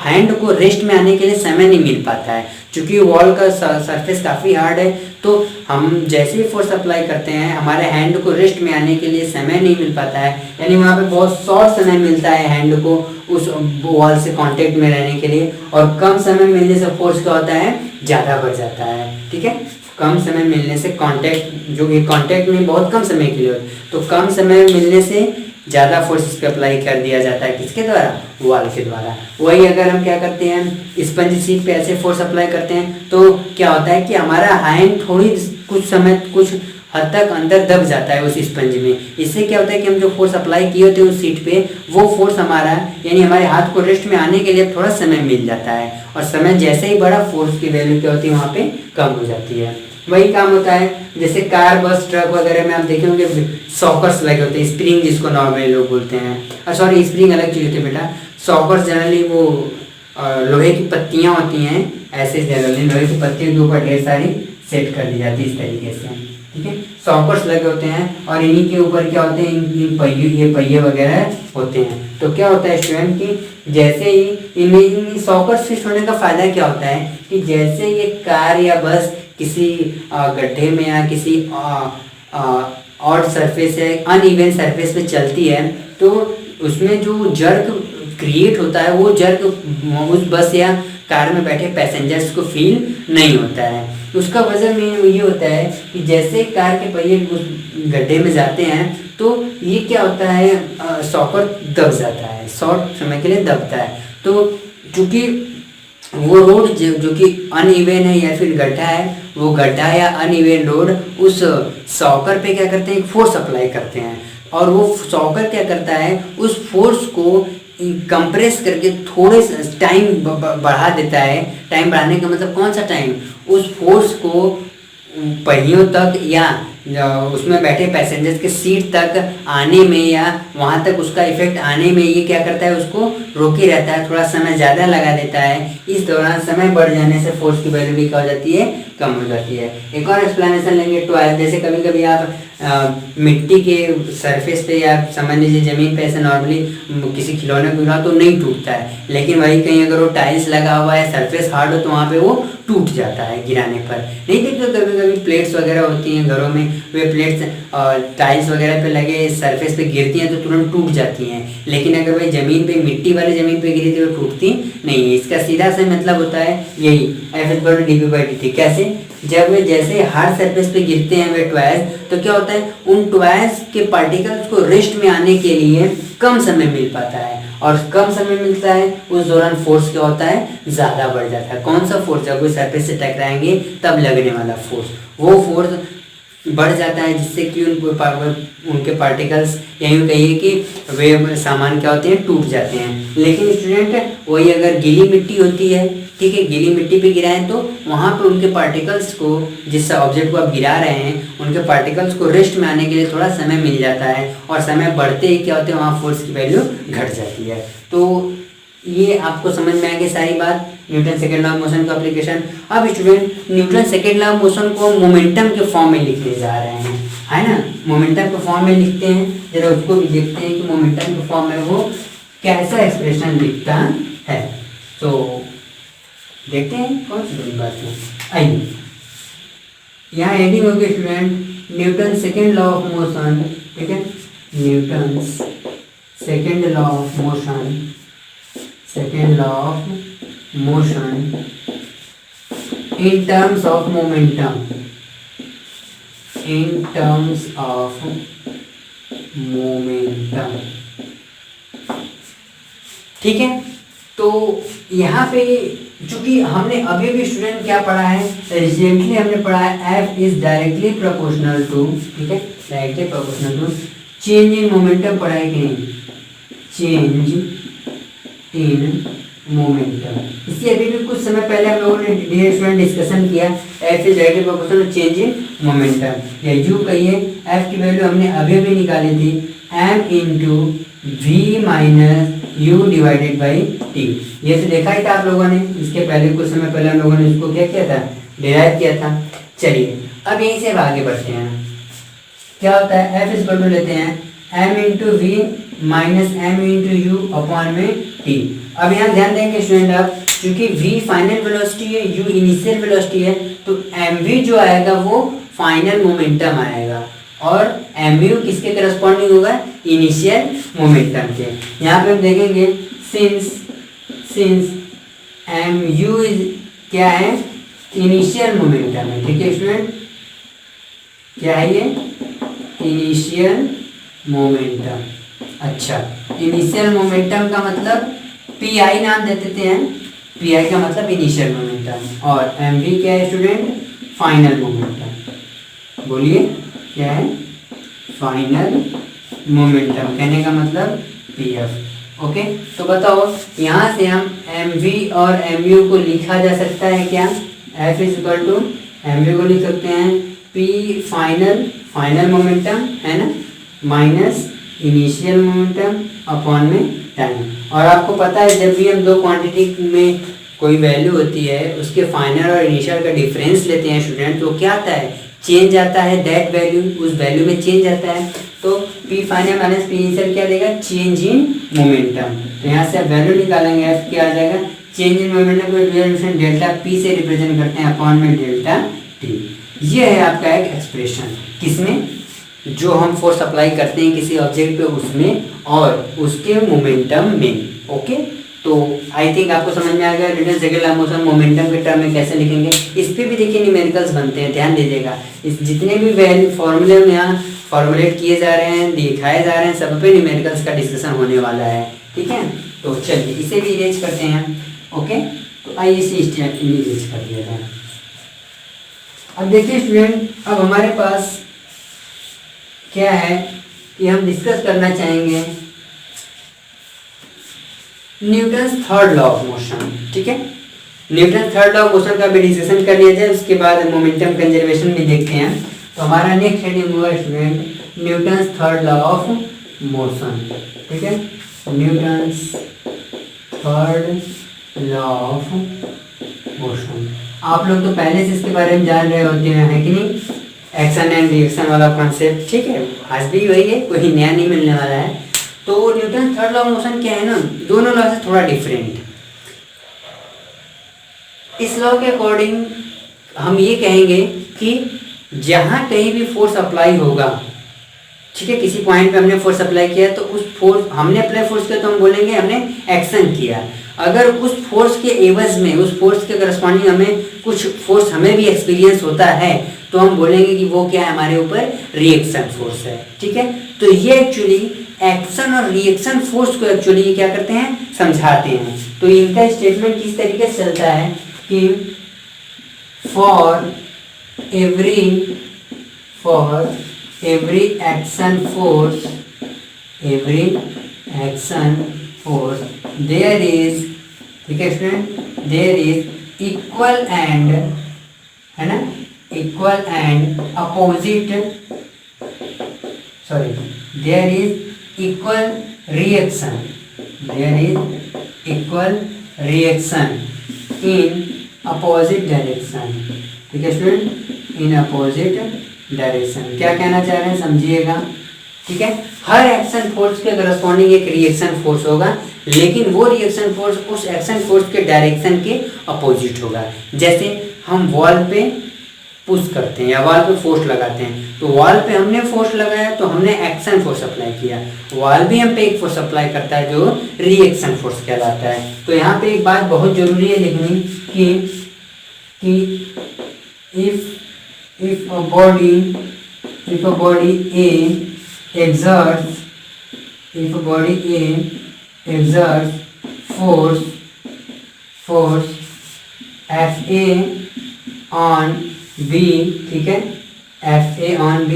हैंड को रेस्ट में आने के लिए समय नहीं मिल पाता है। क्योंकि वॉल का सरफेस काफ़ी हार्ड है, तो हम जैसे ही फोर्स अप्लाई करते हैं, हमारे हैंड को रेस्ट में आने के लिए समय नहीं मिल पाता है। यानी वहाँ पे बहुत शॉर्ट समय मिलता है हैंड को उस वॉल से कांटेक्ट में रहने के लिए, और कम समय मिलने से फोर्स क्या होता है, ज़्यादा बढ़ जाता है, ठीक है। कम समय मिलने से कांटेक्ट, जो कि कांटेक्ट में बहुत कम समय के लिए होता है, तो कम समय मिलने से ज़्यादा फोर्स इस पर अप्लाई कर दिया जाता है, किसके द्वारा, वॉल के द्वारा। वही अगर हम क्या करते हैं, स्पंज सीट पे ऐसे फोर्स अप्लाई करते हैं, तो क्या होता है कि हमारा हैंड थोड़ी कुछ हद तक अंदर दब जाता है उस स्पंज में। इससे क्या होता है कि हम जो फोर्स अप्लाई किए होते हैं उस सीट पे, वो फोर्स हमारा, यानी हमारे हाथ को रेस्ट में आने के लिए थोड़ा समय मिल जाता है। और समय जैसे ही बढ़ा, फोर्स की वैल्यू क्या होती है, वहाँ पे कम हो जाती है। वही काम होता है जैसे कार, बस, ट्रक वगैरह में आप देखे होंगे सॉकर्स लगे होते हैं, स्प्रिंग जिसको नॉर्मली लोग बोलते हैं। सॉरी, स्प्रिंग अलग चीज़ होती है बेटा। सॉकर्स जनरली वो लोहे की पत्तियाँ होती हैं, ऐसे जनरली लोहे की पत्तियों के ऊपर ढेर सारी सेट कर दी जाती है इस तरीके से, ठीक है। सॉकर्स लगे होते हैं, और इन्हीं के ऊपर क्या होते हैं, ये पहिए वगैरह होते हैं। तो क्या होता है स्टूडेंट कि जैसे ही इन सॉकर्स फिक्स होने का फ़ायदा क्या होता है कि जैसे ये कार या बस किसी गड्ढे में या किसी ऑड सरफेस है, अनइवन सरफेस पे चलती है, तो उसमें जो जर्क क्रिएट होता है, वो जर्क उस बस या कार में बैठे पैसेंजर्स को फील नहीं होता है। उसका वजह में ये होता है कि जैसे कार के पहिए उस गड्ढे में जाते हैं, तो ये क्या होता है, सॉकर दब जाता है, शॉर्ट समय के लिए दबता है। तो चूँकि वो रोड जो कि अनइवन है या फिर गड्ढा है, वो गड्ढा या अनइवन रोड उस सॉकर पे क्या करते हैं, फोर्स अप्लाई करते हैं, और वो सॉकर क्या करता है, उस फोर्स को कंप्रेस करके थोड़े टाइम बढ़ा देता है। टाइम बढ़ाने का मतलब कौन सा टाइम, उस फोर्स को पहियों तक या उसमें बैठे पैसेंजर्स के सीट तक आने में या वहाँ तक उसका इफेक्ट आने में ये क्या करता है, उसको रोके रहता है, थोड़ा समय ज़्यादा लगा देता है। इस दौरान समय बढ़ जाने से फोर्स की वैल्यू भी क्या हो जाती है, कम हो जाती है। एक और एक्सप्लेनेशन लेंगे ट्वाइस। जैसे कभी कभी आप मिट्टी के सरफेस पे या समझ लीजिए ज़मीन पे ऐसे नॉर्मली किसी खिलौने को गिरा तो नहीं टूटता है, लेकिन वही कहीं अगर वो टाइल्स लगा हुआ है, सरफेस हार्ड हो, तो वहाँ पे वो टूट जाता है गिराने पर। नहीं देखते कभी कभी प्लेट्स वगैरह होती हैं घरों में, वे प्लेट्स टाइल्स वगैरह पे लगे सरफेस पे गिरती हैं तो तुरंत टूट जाती हैं, लेकिन अगर वही ज़मीन पे, मिट्टी वाली ज़मीन पे गिरी तो वो टूटती नहीं है। इसका सीधा सा मतलब होता है यही, F=dp/dt। कैसे, जब वे जैसे हार्ड सरफेस पे गिरते हैं वे ट्वाइस, तो क्या होता है, उन ट्वाइस के पार्टिकल्स को रेस्ट में आने के लिए कम समय मिल पाता है, और कम समय मिलता है उस दौरान फोर्स क्या होता है, ज़्यादा बढ़ जाता है। कौन सा फोर्स, जब वो सरफेस से टकराएंगे तब लगने वाला फोर्स, वो फोर्स बढ़ जाता है, जिससे कि उनके पार्टिकल्स, यही कहिए कि वे सामान क्या होते हैं, टूट जाते हैं। लेकिन स्टूडेंट वही अगर गीली मिट्टी होती है, ठीक है, गीली मिट्टी पे गिराएं तो वहाँ पे उनके पार्टिकल्स को, जिस ऑब्जेक्ट को आप गिरा रहे हैं, उनके पार्टिकल्स को रेस्ट में आने के लिए थोड़ा समय मिल जाता है, और समय बढ़ते ही क्या होते हैं, वहाँ फोर्स की वैल्यू घट जाती है। तो ये आपको समझ में आ गई सारी बात। Newton second law of motion का एप्लीकेशन। अब student Newton second law of motion को मोमेंटम के फॉर्म में लिखने जा रहे हैं, है ना। मोमेंटम के फॉर्म में लिखते हैं, जरा उसको भी देखते हैं कि मोमेंटम के फॉर्म में वो कैसा एक्सप्रेशन लिखता है। तो देखते हैं कौन सी बड़ी बात है। आइए यहाँ हेडिंग होगी student Newton second law of motion, ठीक है। Newton second law of motion, second law of motion in terms of momentum, in terms of momentum, ठीक है। तो यहाँ पे चूंकि हमने अभी भी स्टूडेंट क्या पढ़ा है, रिसेंटली हमने पढ़ा है f is directly proportional to, ठीक है, directly proportional to change in momentum पढ़ा है कि नहीं, चेंज इन मोमेंटम। इससे अभी भी कुछ समय पहले हम लोगों ने डियर स्टूडेंट डिस्कशन किया f is directly proportional to change in momentum. या यू कहिए एफ की वैल्यू हमने अभी भी निकाली थी m into v minus u divided by t. ये तो देखा ही था आप लोगों ने, इसके पहले कुछ समय पहले हम लोगों ने इसको क्या किया था, डिराइव किया था। चलिए अब यहीं से आगे बढ़ते हैं। क्या होता है एफ इक्वल टू लेते हैं m into v minus m into u upon में टी। अब यहाँ ध्यान देंगे स्टूडेंट आप, क्योंकि v फाइनल वेलोसिटी है, u इनिशियल वेलोसिटी है, तो mv जो आएगा वो फाइनल मोमेंटम आएगा और mu किसके करस्पॉन्डिंग होगा, इनिशियल मोमेंटम के। यहाँ पे हम देखेंगे सिंस mu इज क्या है, इनिशियल मोमेंटम है, ठीक है स्टूडेंट। क्या है ये, इनिशियल मोमेंटम। अच्छा, इनिशियल मोमेंटम का मतलब पी आई नाम दे देते हैं, पी आई का मतलब इनिशियल मोमेंटम, और एम वी क्या है स्टूडेंट, फाइनल मोमेंटम। बोलिए क्या है, फाइनल मोमेंटम, कहने का मतलब पी एफ। ओके, तो बताओ यहाँ से हम एम वी और एम यू को लिखा जा सकता है क्या, f is equal to m v को लिख सकते हैं पी फाइनल मोमेंटम है ना, माइनस इनिशियल मोमेंटम अपॉन में टाइम। और आपको पता है जब भी हम दो क्वांटिटी में कोई वैल्यू होती है उसके फाइनल और इनिशियल का डिफरेंस लेते हैं स्टूडेंट, तो क्या आता है, चेंज आता है, दैट वैल्यू उस वैल्यू में चेंज आता है। तो P final minus P initial क्या देगा, चेंज इन मोमेंटम। तो यहाँ से आप वैल्यू निकालेंगे, एफ क्या आ जाएगा, चेंज इन मोमेंटम को डेल्टा पी से रिप्रेजेंट करते हैं अपॉन में डेल्टा टी। ये है आपका एक एक्सप्रेशन, किसमें, जो हम फोर्स अप्लाई करते हैं किसी ऑब्जेक्ट पे उसमें और उसके मोमेंटम में। ओके, तो आई थिंक आपको समझ में आ गया Newton second law of motion momentum के टर्म में कैसे लिखेंगे। इस पे भी देखिए न्यूमेरिकल्स बनते हैं, ध्यान दीजिएगा। इस जितने भी वैल्यू फॉर्मूले में यहाँ फॉर्मुलेट किए जा रहे हैं, दिखाए जा रहे हैं, सब पे न्यूमेरिकल्स का डिस्कशन होने वाला है, ठीक है। तो चलिए इसे भी इरेज करते हैं। ओके, तो आइए इसे इरेज कर दिया जाए। अब देखिए स्टूडेंट, अब हमारे पास क्या है कि हम डिस्कस करना चाहेंगे Newton's third law of motion, ठीक है। Newton third law of motion का भी डिस्कशन कर लिया जाए, उसके बाद मोमेंटम कंजर्वेशन भी देखते हैं। तो हमारा नेक्स्ट हेडिंग हुआ student Newton's third law of motion, ठीक है। Newton's third law of motion, आप लोग तो पहले से इसके बारे में जान रहे होते हैं कि नहीं, एक्शन एंड रिएक्शन वाला कॉन्सेप्ट, ठीक है। आज भी वही है, कोई नया नहीं मिलने वाला है। तो Newton third law of motion क्या है ना, दोनों लॉ से थोड़ा डिफरेंट। इस लॉ के अकॉर्डिंग हम ये कहेंगे कि जहाँ कहीं भी फोर्स अप्लाई होगा, ठीक है, किसी पॉइंट पे हमने फोर्स अप्लाई किया तो उस फोर्स हमने अप्लाई फोर्स किया तो हम बोलेंगे हमने एक्शन किया। अगर उस फोर्स के एवज में, उस फोर्स के करस्पॉन्डिंग हमें कुछ फोर्स हमें भी एक्सपीरियंस होता है तो हम बोलेंगे कि वो क्या है, हमारे ऊपर रिएक्शन फोर्स है, ठीक है। तो ये एक्चुअली एक्शन और रिएक्शन फोर्स को एक्चुअली क्या करते हैं, समझाते हैं। तो इनका स्टेटमेंट किस तरीके से चलता है कि for every action force there is, ठीक है student, there is equal and, है ना, equal and opposite, sorry, there is equal reaction in opposite direction. ठीक है स्टूडेंट, इन अपोजिट डायरेक्शन। क्या कहना चाह रहे हैं समझिएगा। ठीक है, हर एक्शन फोर्स के करस्पॉन्डिंग एक रिएक्शन फोर्स होगा, लेकिन वो रिएक्शन फोर्स उस एक्शन फोर्स के डायरेक्शन के अपोजिट होगा। जैसे हम वॉल पे पुश करते हैं या वॉल पे फोर्स लगाते हैं, तो वॉल पे हमने फोर्स लगाया तो हमने एक्शन फोर्स अप्लाई किया, वॉल भी हम पे एक फोर्स अप्लाई करता है जो रिएक्शन फोर्स कहलाता है। तो यहाँ पे एक बात बहुत जरूरी है लिखनी कि if a body A exerts force Fa on B, ठीक है, Fa on B,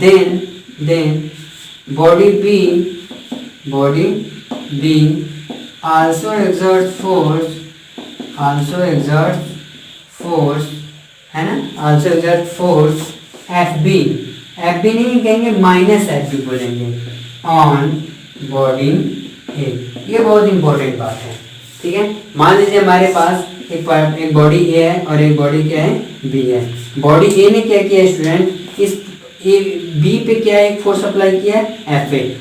then body B also exerts force, है ना, also exerts force Fb नहीं कहेंगे, माइनस Fb बोलेंगे, ऑन बॉडी ए। ये बहुत इंपॉर्टेंट बात है। ठीक है, मान लीजिए हमारे पास एक बॉडी ए है और एक बॉडी क्या है, बी है। बॉडी ए ने क्या किया स्टूडेंट, इस ए बी पे क्या है, एक फोर्स अप्लाई किया है एफ ए,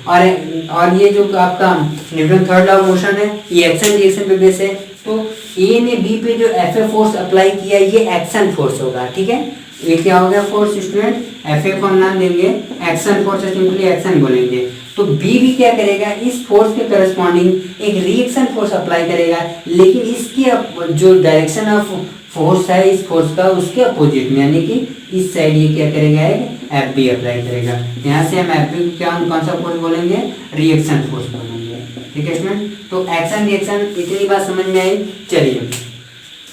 और ये जो आपका Newton third law of motion है ये एक्शन रिएक्शन पे बेस है। तो ए ने बी पे जो एफ ए फोर्स अप्लाई किया ये एक्शन फोर्स होगा। ठीक है, ये क्या हो गया फोर्स स्टूडेंट, एफ ए को हम नाम देंगे एक्शन फोर्स, सिंपली एक्शन बोलेंगे। तो बी भी क्या करेगा, इस फोर्स के करस्पॉन्डिंग एक रिएक्शन फोर्स अप्लाई करेगा, लेकिन इसके जो डायरेक्शन ऑफ फोर्स है इस फोर्स का उसके अपोजिट में, यानी कि इस साइड ये क्या करेगा, एक एफ बी अप्लाई करेगा। यहाँ से हम एफ बी को क्या कौन सा फोर्स बोलेंगे, रिएक्शन फोर्स बोलेंगे। ठीक है स्टूडेंट, तो एक्शन रिएक्शन इतनी बात समझ में आई। चलिए,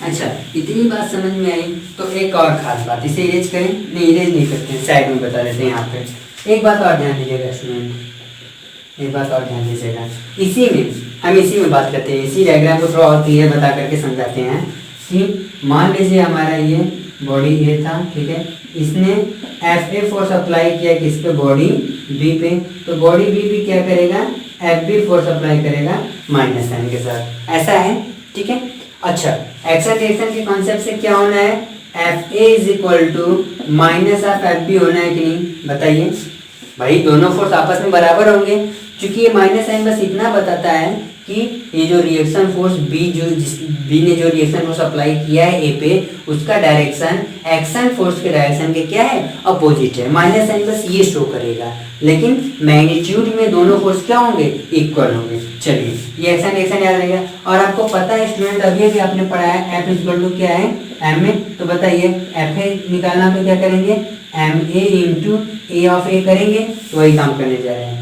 अच्छा इतनी बात समझ में आई तो एक और खास बात, इसे इरेज करें, नहीं इरेज नहीं करते हैं, साइड में बता देते हैं। यहाँ पे एक बात और ध्यान दीजिएगा स्टूडेंट, एक बात और ध्यान दीजिएगा, इसी में बात करते हैं, इसी डायग्राम को थोड़ा और क्लियर बता करके समझाते हैं कि मान लीजिए हमारा ये बॉडी ए था, ठीक है, इसने एफ ए फोर्स अप्लाई किया किस पे, बॉडी बी पे, तो बॉडी बी भी क्या करेगा, एफ बी फोर्स अप्लाई करेगा माइनस साइन के साथ, ऐसा है। ठीक है, अच्छा एक्शन रिएक्शन के कॉन्सेप्ट से क्या होना है, F A is equal to minus of F B होना है कि नहीं, बताइए भाई। दोनों फोर्स आपस में बराबर होंगे, क्योंकि ये माइनस साइन बस इतना बताता है कि ये जो रिएक्शन फोर्स बी ने जो रिएक्शन फोर्स अप्लाई किया है ए पे, उसका डायरेक्शन एक्शन फोर्स के डायरेक्शन के क्या है, अपोजिट है। माइनस साइन बस ये शो करेगा, लेकिन मैग्नीट्यूड में दोनों फोर्स क्या होंगे, इक्वल होंगे। चलिए ये एक्शन रिएक्शन याद रहेगा। और आपको पता है स्टूडेंट, अभी भी आपने पढ़ा है एफ इक्वल टू क्या है, एम ए। तो बताइए एफ ए निकालना तो क्या करेंगे, M A into A of A करेंगे, तो वही काम करने जा रहे हैं।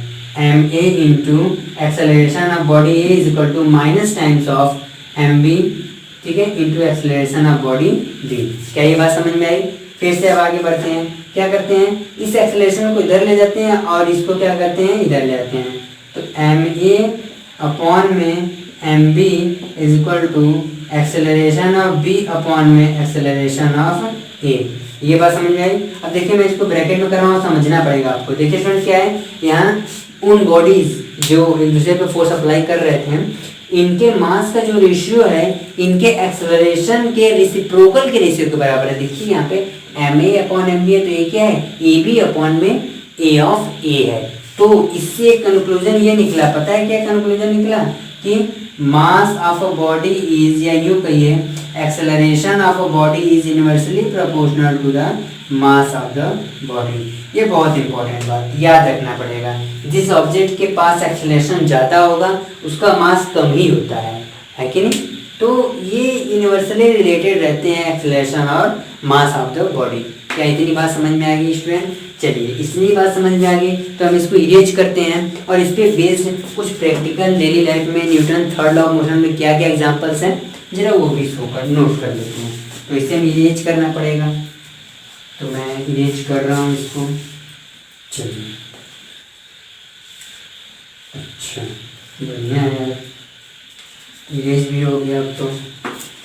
M A into acceleration of body A is equal to minus times of M B, ठीक है, into acceleration of body B. क्या ये बात समझ में आई? फिर से अब आगे बढ़ते हैं, क्या करते हैं, इस एक्सेलरेशन को इधर ले जाते हैं और इसको क्या करते हैं, इधर ले आते हैं। तो एम ए अपॉन में M B is equal to acceleration of B upon में एक्सेलरेशन ऑफ ए। ये बात समझ में आई? अब देखिए मैं इसको ब्रैकेट में कर रहा हूँ, समझना पड़ेगा आपको। देखिए स्टूडेंट क्या है, यहाँ उन बॉडीज जो एक दूसरे पे फोर्स अप्लाई कर रहे थे, इनके मास का जो रेशियो है इनके एक्सेलरेशन के रेसिप्रोकल के रेशियो के बराबर है। देखिए यहाँ पे M A upon M B है, तो ये क्या है, ए बी अपॉन में ए ऑफ ए है। तो इससे कंक्लूजन ये निकला, पता है क्या कंक्लूजन निकला, कि mass of a body is, या यूं कहिए acceleration of a body is inversely proportional to the mass of the body. ये बहुत इंपॉर्टेंट बात याद रखना पड़ेगा। जिस ऑब्जेक्ट के पास एक्सेलरेशन ज़्यादा होगा उसका मास कम ही होता है कि नहीं? तो ये यूनिवर्सली रिलेटेड रहते हैं एक्सेलरेशन और मास ऑफ द बॉडी। क्या इतनी बात समझ में आ गई स्टूडेंट? चलिए इतनी बात समझ में आ गई तो हम इसको इरेज करते हैं और इस पर बेस्ड कुछ प्रैक्टिकल डेली लाइफ में Newton third law of motion में क्या क्या एग्जांपल्स हैं जरा वो भी नोट कर लेते हैं। तो इसे हमें इरेज करना पड़ेगा, तो मैं इरेज कर रहा हूँ इसको। चलिए अच्छा बढ़िया है, इरेज भी हो गया।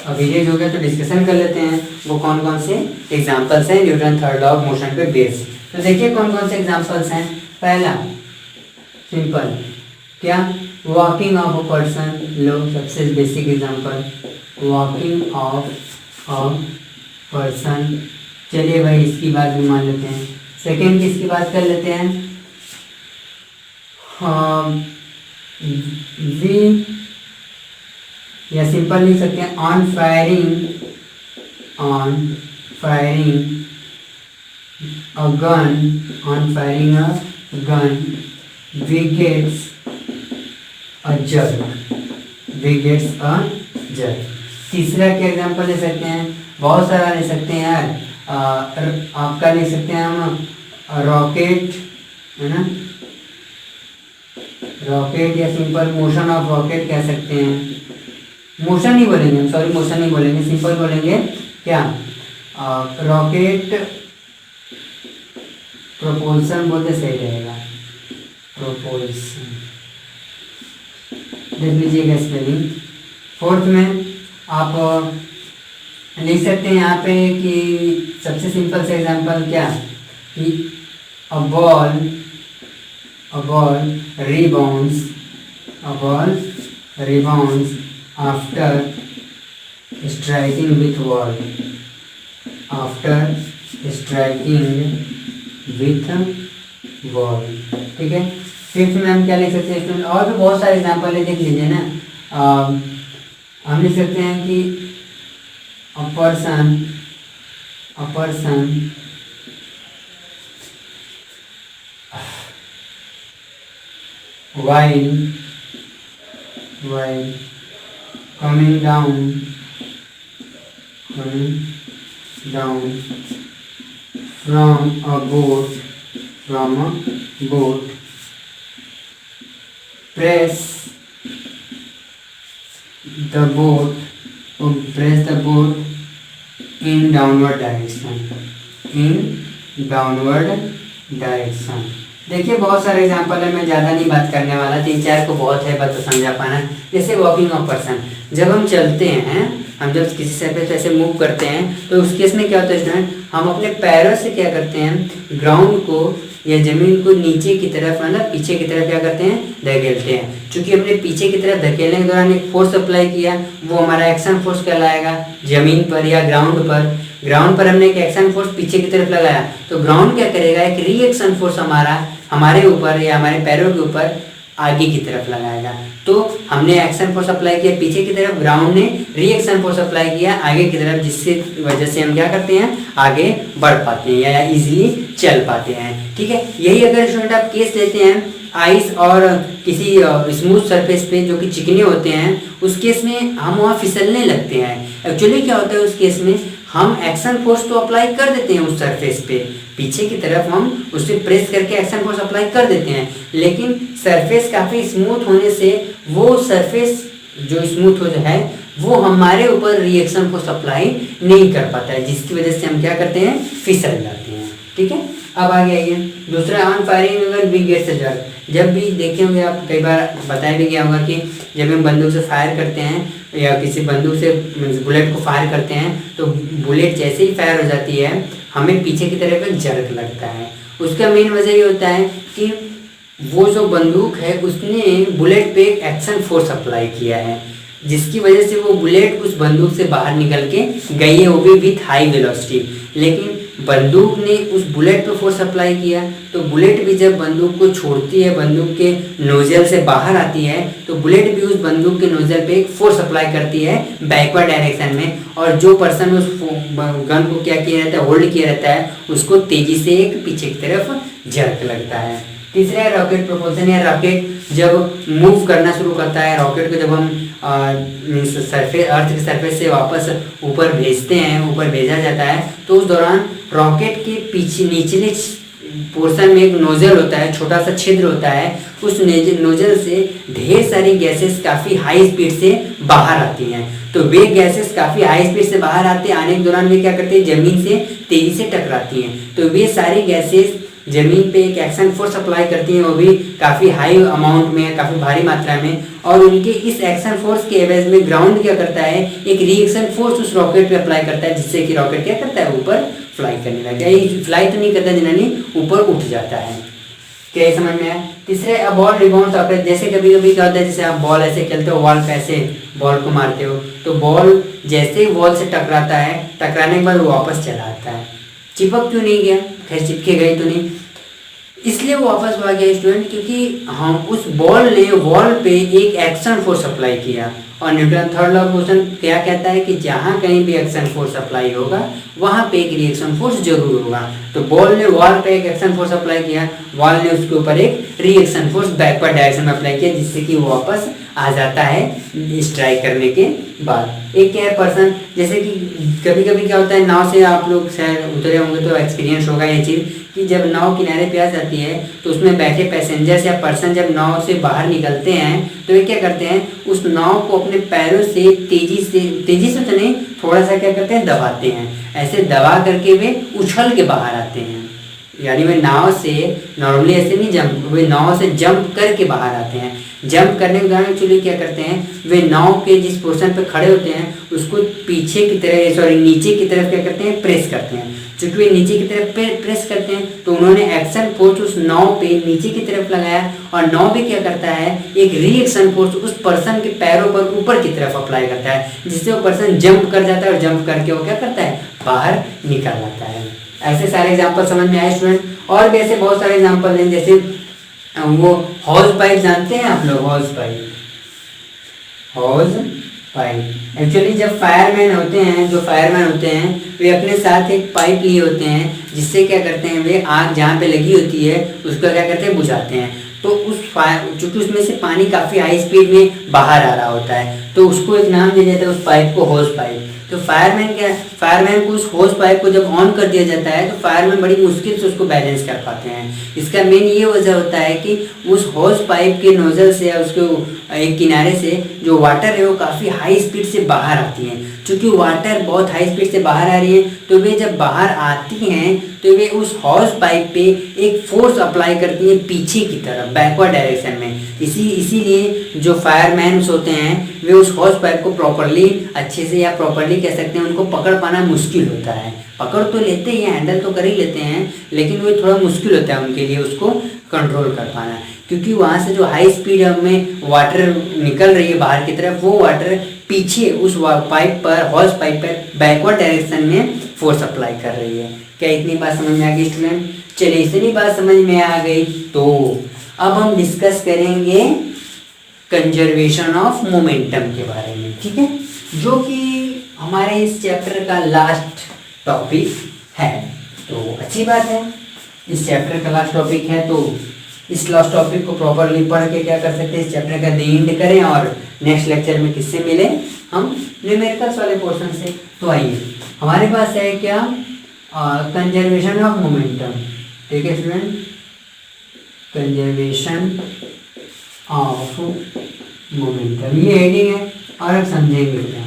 अब इरेज हो गया तो डिस्कशन कर लेते हैं वो कौन कौन से एग्जांपल्स हैं Newton third law of motion पे बेस्ड। तो देखिए कौन कौन से एग्जांपल्स हैं। पहला सिंपल, क्या, वॉकिंग ऑफ अ पर्सन, लो सबसे basic example, walking of a person. चलिए भाई इसकी बात भी मान लेते हैं। सेकेंड किसकी बात कर लेते हैं, वी, या सिंपल लिख सकते हैं on firing a gun, on firing a gun, we gets a jerk। तीसरा क्या एग्जांपल ले सकते हैं, बहुत सारा ले सकते हैं यार। आपका ले सकते हैं हम रॉकेट, है ना, रॉकेट, या सिंपल मोशन ऑफ रॉकेट कह सकते हैं। मोशन नहीं बोलेंगे, सॉरी मोशन नहीं बोलेंगे, सिंपल बोलेंगे क्या, रॉकेट प्रोपोल्सन बोलते सही रहेगा, प्रोपोल्सन देख लीजिएगा स्पेलिंग। फोर्थ में आप लिख सकते हैं यहाँ पे कि सबसे सिंपल से एग्जांपल क्या, कि a ball rebounds after striking with ball, ठीक है। फिफ्थ में हम क्या लिख सकते हैं, और भी बहुत सारे एग्जांपल है, देख लीजिए ना। हम लिख सकते हैं कि a person while coming down from a boat press the boat in downward direction। देखिए बहुत सारे एग्जांपल है, मैं ज़्यादा नहीं बात करने वाला, 3-4 को बहुत है बात तो समझा पाना। जैसे वॉकिंग ऑफ पर्सन, जब हम चलते हैं, हम जब किसी सरफेस पे ऐसे मूव करते हैं तो उस केस में क्या होता है स्टूडेंट, हम अपने पैरों से क्या करते हैं, ग्राउंड को या ज़मीन को नीचे की तरफ, मतलब पीछे की तरफ क्या करते हैं, धकेलते हैं। चूँकि हमने पीछे की तरफ धकेलने के दौरान एक फोर्स अप्लाई किया, वो हमारा एक्शन फोर्स कहलाएगा। ज़मीन पर या ग्राउंड पर हमने एक एक्शन फोर्स पीछे की तरफ लगाया, तो ग्राउंड क्या करेगा, एक रिएक्शन फोर्स हमारे ऊपर या हमारे पैरों के ऊपर आगे की तरफ लगाएगा। तो हमने एक्शन फोर्स अप्लाई किया पीछे की तरफ, ग्राउंड ने रिएक्शन फोर्स अप्लाई किया आगे की तरफ, जिससे वजह से हम क्या करते हैं, आगे बढ़ पाते हैं या इजीली चल पाते हैं। ठीक है, यही अगर स्टूडेंट आप केस लेते हैं आइस और किसी स्मूथ सरफेस पे जो कि चिकने होते हैं, उस केस में हम वहाँ फिसलने लगते हैं। एक्चुअली क्या होता है उस केस में, हम एक्शन फोर्स तो अप्लाई कर देते हैं उस सरफेस पे, पीछे की तरफ हम उसे प्रेस करके एक्शन फोर्स अप्लाई कर देते हैं, लेकिन सरफेस काफ़ी स्मूथ होने से वो सरफेस जो स्मूथ हो है वो हमारे ऊपर रिएक्शन फोर्स अप्लाई नहीं कर पाता है, जिसकी वजह से हम क्या करते हैं, फिसल जाते हैं। ठीक है, अब आगे आइए दूसरा, ऑन फायरिंग अगर वी गेट्स अ जर्क। जब भी देखे होंगे आप, कई बार बताया भी गया होगा कि जब हम बंदूक से फायर करते हैं या किसी बंदूक से बुलेट को फायर करते हैं, तो बुलेट जैसे ही फायर हो जाती है हमें पीछे की तरफ एक जर्क लगता है। उसका मेन वजह ये होता है कि वो जो बंदूक है उसने बुलेट पे एक एक्शन फोर्स अप्लाई किया है, जिसकी वजह से वो बुलेट उस बंदूक से बाहर निकल के गई है, वो भी विथ हाई वेलोसिटी। लेकिन बंदूक ने उस बुलेट पे फोर्स अप्लाई किया, तो बुलेट भी जब बंदूक को छोड़ती है, बंदूक के नोजल से बाहर आती है, तो बुलेट भी उस बंदूक के नोजल पे एक फोर्स अप्लाई करती है बैकवर्ड डायरेक्शन में, और जो पर्सन उस गन को क्या किया रहता है, होल्ड किया रहता है, उसको तेजी से एक पीछे की तरफ जर्क लगता है। तीसरा है रॉकेट प्रोपल्शन, या रॉकेट जब मूव करना शुरू करता है, रॉकेट को जब हम सरफेस, अर्थ के सरफेस से वापस ऊपर भेजते हैं, ऊपर भेजा जाता है, तो उस दौरान रॉकेट के पीछे निचले पोर्शन में एक नोजल होता है, छोटा सा छिद्र होता है, उस नोजल से ढेर सारी गैसेस काफ़ी हाई स्पीड से बाहर आती हैं। तो वे गैसेस काफ़ी हाई स्पीड से बाहर आने के दौरान वे क्या करते हैं, ज़मीन से तेज़ी से टकराती हैं। तो वे सारी गैसेस ज़मीन पे एक एक्शन फोर्स अप्लाई करती हैं, वो भी काफ़ी हाई अमाउंट में, काफ़ी भारी मात्रा में, और उनके इस एक्शन फोर्स के एवज में ग्राउंड क्या करता है, एक रिएक्शन फोर्स उस रॉकेट पे अप्लाई करता है, जिससे कि रॉकेट क्या करता है, ऊपर फ्लाई करने लगता है। फ्लाई तो नहीं करता, जनरली ऊपर उठ जाता है। क्या ये समझ में आया? तीसरे अ बॉल रिबाउंड्स आफ्टर, जैसे कभी कभी क्या होता है, जैसे आप बॉल ऐसे खेलते हो, बॉल पे ऐसे बॉल को मारते हो, तो बॉल जैसे ही बॉल से टकराता है, टकराने के बाद वो वापस चला आता है। चिपक क्यों नहीं गया? खैर चिपके गई तो नहीं, इसलिए वो वापस भाग गया स्टूडेंट, क्योंकि हम उस बॉल ने वॉल पे एक एक्शन फोर्स अप्लाई किया। और Newton third law of motion क्या कहता है कि जहाँ कहीं भी एक्शन फोर्स अप्लाई होगा वहाँ पे एक रिएक्शन फोर्स जरूर होगा। तो बॉल ने वॉल पे एक एक्शन फोर्स अप्लाई किया, वॉल ने उसके ऊपर एक रिएक्शन फोर्स बैकवर्ड डायरेक्शन में अप्लाई किया, जिससे कि वो वापस आ जाता है स्ट्राइक करने के बाद। एक क्या है पर्सन, जैसे कि कभी कभी क्या होता है, नाव से आप लोग शायद उतरे होंगे तो एक्सपीरियंस होगा ये चीज़ कि जब नाव किनारे पे आ जाती है तो उसमें बैठे पैसेंजर्स या पर्सन जब नाव से बाहर निकलते हैं तो वे क्या करते हैं, उस नाव को अपने पैरों से तेजी से तो नहीं, थोड़ा सा क्या करते हैं, दबाते हैं। ऐसे दबा करके वे उछल के बाहर आते हैं, यानी वे नाव से नॉर्मली ऐसे नहीं जंप, वे नाव से जंप करके बाहर आते हैं। जंप करने के दौरान एक्चुअली क्या करते हैं, वे नाव के जिस पोर्शन पे खड़े होते हैं उसको पीछे की तरफ, सॉरी नीचे की तरफ क्या करते हैं, प्रेस करते हैं। चूंकि वे नीचे की तरफ प्रेस करते हैं तो उन्होंने एक्शन फोर्स उस नाव पे नीचे की तरफ लगाया, और नाव भी क्या करता है, एक रिएक्शन फोर्स उस पर्सन के पैरों पर ऊपर की तरफ अप्लाई करता है, जिससे वो पर्सन जंप कर जाता है, और जंप करके वो क्या करता है, बाहर निकल आता है। ऐसे सारे एग्जाम्पल समझ में आए स्टूडेंट? और भी ऐसे बहुत सारे एग्जाम्पल हैं, जैसे वो हॉज पाइप जानते हैं आप लोग, हॉज पाइप एक्चुअली जब फायरमैन होते हैं, जो फायरमैन होते हैं वे अपने साथ एक पाइप लिए होते हैं, जिससे क्या करते हैं, वे आग जहाँ पे लगी होती है उसको क्या करते हैं, बुझाते हैं। तो उस चूँकि उसमें से पानी काफ़ी हाई स्पीड में बाहर आ रहा होता है, तो उसको एक नाम दिया जाता है उस पाइप को, होज पाइप। तो फायरमैन को उस होज पाइप को जब ऑन कर दिया जाता है तो फायरमैन बड़ी मुश्किल से उसको बैलेंस कर पाते हैं। इसका मेन ये वजह होता है कि उस होज पाइप के नोजल से या उसके एक किनारे से जो वाटर है वो काफ़ी हाई स्पीड से बाहर आती है। चूँकि वाटर बहुत हाई स्पीड से बाहर आ रही है तो वे जब बाहर आती हैं तो वे उस हॉज पाइप पे एक फोर्स अप्लाई करती हैं पीछे की तरफ, बैकवर्ड डायरेक्शन में। इसीलिए जो फायरमैन होते हैं वे उस हॉज पाइप को प्रॉपरली अच्छे से, या प्रॉपरली कह सकते हैं, उनको पकड़ पाना मुश्किल होता है। पकड़ तो लेते ही, हैंडल तो कर ही लेते हैं, लेकिन वो थोड़ा मुश्किल होता है उनके लिए उसको कंट्रोल कर पाना, क्योंकि वहाँ से जो हाई स्पीड में वाटर निकल रही है बाहर की तरफ, वो वाटर पीछे उस पाइप पर, हॉज पाइप पर बैकवर्ड डायरेक्शन में फोर्स अप्लाई कर रही है। क्या इतनी बात समझ में आ गई स्टूडेंट? चलिए, इतनी बात समझ में आ गई तो अब हम डिस्कस करेंगे कंजर्वेशन ऑफ मोमेंटम के बारे में, ठीक है, जो कि हमारे इस चैप्टर का लास्ट टॉपिक है। तो अच्छी बात है, इस चैप्टर का लास्ट टॉपिक है, तो इस लास्ट टॉपिक को प्रॉपरली पढ़ के क्या कर सकते हैं, इस चैप्टर का द एंड करें, और नेक्स्ट लेक्चर में किससे मिले, हम न्यूमेरिकल्स वाले पोर्शन से। तो आइए, हमारे पास है क्या, कंजर्वेशन ऑफ मोमेंटम, ठीक है स्टूडेंट, कंजर्वेशन ऑफ मोमेंटम, ये हेडिंग है, और अब समझेंगे क्या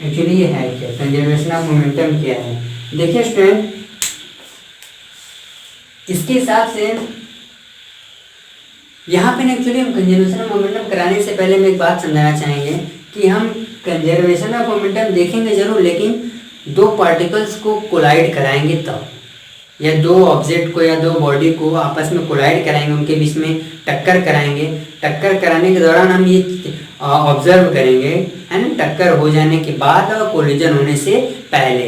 एक्चुअली ये है क्या, कंजर्वेशन ऑफ मोमेंटम क्या है। देखिए स्टूडेंट, इसके हिसाब से यहाँ पे एक्चुअली हम कंजर्वेशन ऑफ मोमेंटम कराने से पहले हम एक बात समझाना चाहेंगे कि हम कंजर्वेशन ऑफ मोमेंटम देखेंगे जरूर, लेकिन दो पार्टिकल्स को कोलाइड कराएंगे तब, या दो ऑब्जेक्ट को या दो बॉडी को आपस में कोलाइड कराएंगे, उनके बीच में टक्कर कराएंगे। टक्कर कराने के दौरान हम ये ऑब्जर्व करेंगे, है ना, टक्कर हो जाने के बाद और कोलिजन होने से पहले।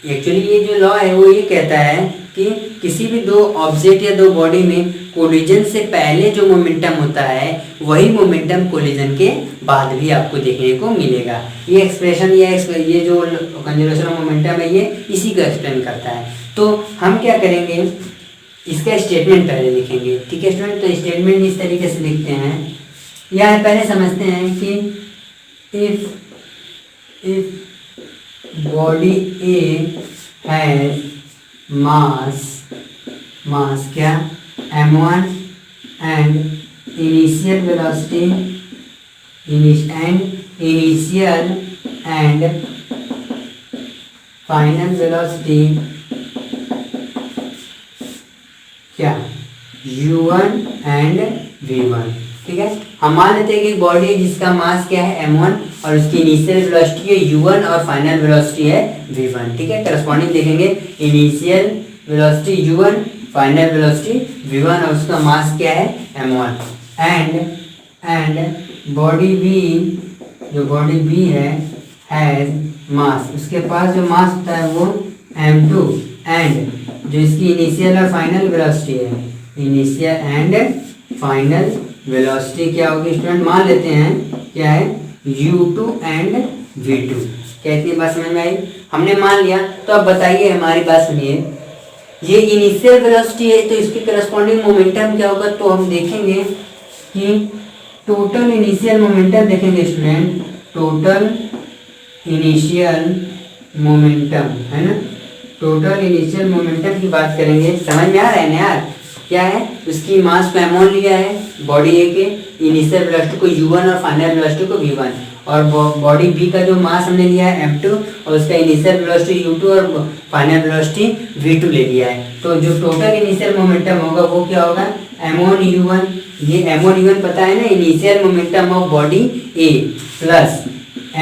एक्चुअली ये जो लॉ है वो ये कहता है कि किसी भी दो ऑब्जेक्ट या दो बॉडी में कोलिजन से पहले जो मोमेंटम होता है वही मोमेंटम कोलिजन के बाद भी आपको देखने को मिलेगा। ये एक्सप्रेशन ये जो कंजर्वेशन ऑफ मोमेंटम है ये इसी को एक्सप्लेन करता है। तो हम क्या करेंगे, इसका स्टेटमेंट पहले लिखेंगे, ठीक है स्टूडेंट। तो स्टेटमेंट इस तरीके से लिखते हैं, या पहले समझते हैं कि इफ बॉडी ए हैज मास क्या, m1 and initial velocity initial and final velocity क्या, u1 एंड v1, ठीक है। हम मान लेते हैं कि बॉडी है जिसका मास क्या है m1 और उसकी इनिशियल वेलोसिटी है u1 और फाइनल वेलोसिटी है v1, ठीक है। करस्पॉन्डिंग देखेंगे, initial velocity u1 final velocity v1 और उसका मास क्या है m1 एंड बॉडी b, जो बॉडी b है हैज मास, उसके पास जो मास होता है वो m2 एंड जो इसकी इनिशियल और फाइनल वेलोसिटी है, इनिशियल एंड फाइनल वेलोसिटी क्या होगी स्टूडेंट, मान लेते हैं क्या है u2 एंड v2। क्या इतनी बात समझ में आई? हमने मान लिया, तो अब बताइए, हमारी बात सुनिए, ये इनिशियल वेलोसिटी है तो इसके करस्पॉन्डिंग मोमेंटम क्या होगा, तो हम देखेंगे कि टोटल इनिशियल मोमेंटम देखेंगे स्टूडेंट, टोटल इनिशियल मोमेंटम है ना, टोटल इनिशियल मोमेंटम की बात करेंगे। समझ में आ रहा है ना यार? क्या है, उसकी मास को m1 लिया है बॉडी ए के, इनिशियल वेलोसिटी को u1 और फाइनल वेलोसिटी को v1, और बॉडी बी का जो मास हमने लिया है m2 और उसका इनिशियल वेलोसिटी u2 और फाइनल वेलोसिटी v2 ले लिया है। तो जो टोटल इनिशियल मोमेंटम होगा वो क्या होगा m1 u1, ये m1 u1 पता है ना, initial momentum of body A plus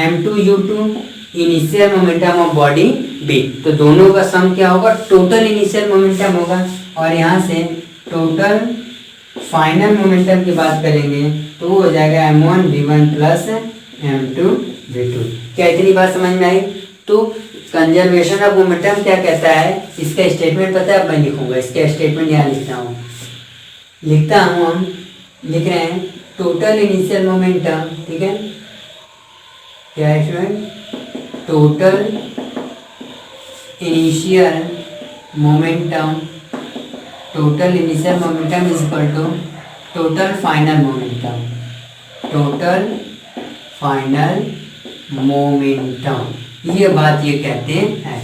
m2 u2 initial momentum of body B, तो दोनों का सम क्या होगा, टोटल इनिशियल मोमेंटम होगा। और यहाँ से टोटल फाइनल मोमेंटम की बात करेंगे तो वो हो जाएगा m1 v1 plus m2 v2। क्या इतनी बात समझ में आई? तो कंजर्वेशन ऑफ मोमेंटम क्या कहता है, इसका स्टेटमेंट पता है, अब मैं लिखूंगा इसका स्टेटमेंट, यहाँ लिखता हूँ हम लिख रहे हैं टोटल इनिशियल मोमेंटम, ठीक है, क्या है student, total initial momentum, total initial momentum is equal to total final momentum, total final momentum, ये बात ये कहते हैं,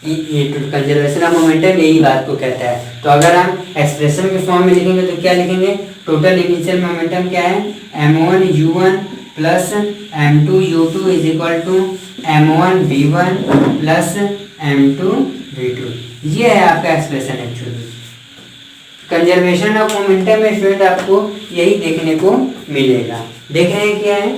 ये कंजर्वेशन ऑफ मोमेंटम यही बात को कहता है। तो अगर हम एक्सप्रेशन के फॉर्म में लिखेंगे तो क्या लिखेंगे, टोटल इनिशियल मोमेंटम क्या है m1 u1 plus m2 u2 is equal to m1 v1 plus m2 v2, ये है आपका expression actually. Conservation of momentum में स्टूडेंट आपको यही देखने को मिलेगा। देख रहे हैं क्या है,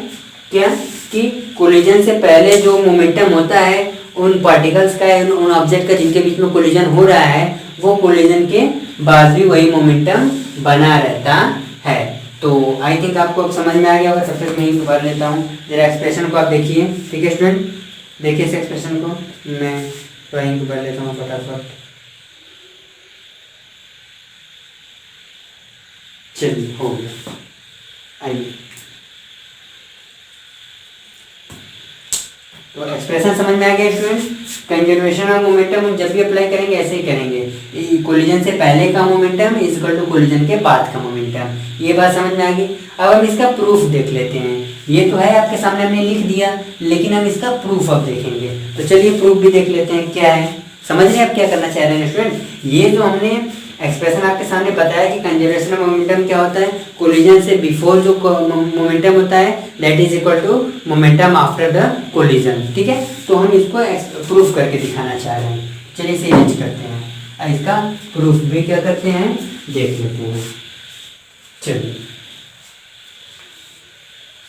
क्या कि कोलिजन से पहले जो मोमेंटम होता है उन पार्टिकल्स का, उन ऑब्जेक्ट का जिनके बीच में कोलिजन हो रहा है, वो कोलिजन के बाद भी वही मोमेंटम बना रहता है। तो आई थिंक आपको अब समझ में आ गया होगा। सबसे मैं ही भर लेता हूँ, जरा एक्सप्रेशन को आप देखिए, ठीक है स्टूडेंट, देखिए इस एक्सप्रेशन को, मैं ड्राइंग भर लेता हूँ फटाफट। चलिए हो गया, आइए। तो एक्सप्रेशन समझ में आ गया स्टूडेंट। कंजर्वेशन ऑफ मोमेंटम हम जब भी अप्लाई करेंगे ऐसे ही करेंगे, कोलिजन से पहले का momentum is equal to collision के बाद का मोमेंटम, ये बात समझ में आ गई। अब हम इसका प्रूफ देख लेते हैं। ये तो है आपके सामने, हमने लिख दिया, लेकिन हम इसका प्रूफ अब देखेंगे। तो चलिए प्रूफ भी देख लेते हैं क्या है। समझ रहे हैं आप क्या करना चाह रहे हैं स्टूडेंट? ये जो हमने एक्सप्रेशन आपके सामने बताया कि कंजर्वेशन ऑफ मोमेंटम क्या होता है, कोलिजन से बिफोर जो मोमेंटम होता है that is equal to momentum after the collision, ठीक है। तो हम इसको प्रूफ करके दिखाना चाह रहे हैं। चलिए इसे इमेज करते हैं, और इसका प्रूफ भी क्या करते हैं देख लेते हैं। चलिए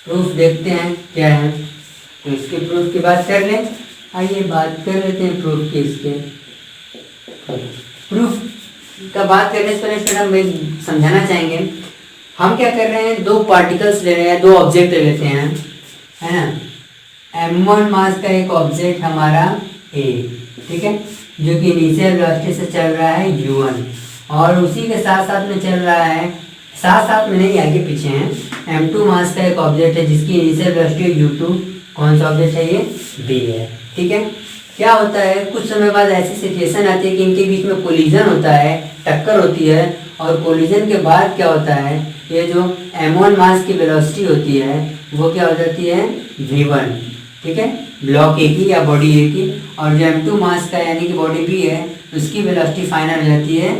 प्रूफ देखते हैं क्या है। तो इसके प्रूफ की बात कर लें, आइए बात कर लेते हैं प्रूफ की। इसके प्रूफ का बात करने से पहले हम समझाना चाहेंगे, हम क्या कर रहे हैं, दो पार्टिकल्स ले रहे हैं, दो ऑब्जेक्ट ले लेते हैं, है ना। m1 मास का एक ऑब्जेक्ट हमारा A, ठीक है, जो कि इनिशियल वेलोसिटी से चल रहा है u1, और उसी के साथ साथ में चल रहा है, साथ साथ में नहीं आगे पीछे हैं, m2 मास का एक ऑब्जेक्ट है जिसकी इनिशियल वेलोसिटी u2, कौन सा ऑब्जेक्ट है ये B है, ठीक है। क्या होता है, कुछ समय बाद ऐसी सिचुएशन आती है कि इनके बीच में कोलिजन होता है, टक्कर होती है, और कोलिजन के बाद क्या होता है, ये जो m1 मास की वेलोसिटी होती है वो क्या हो जाती है v1, ठीक है, ब्लॉक ए की या बॉडी ए की, और जो m2 मास का यानी कि बॉडी बी है उसकी वेलोसिटी फाइनल हो जाती है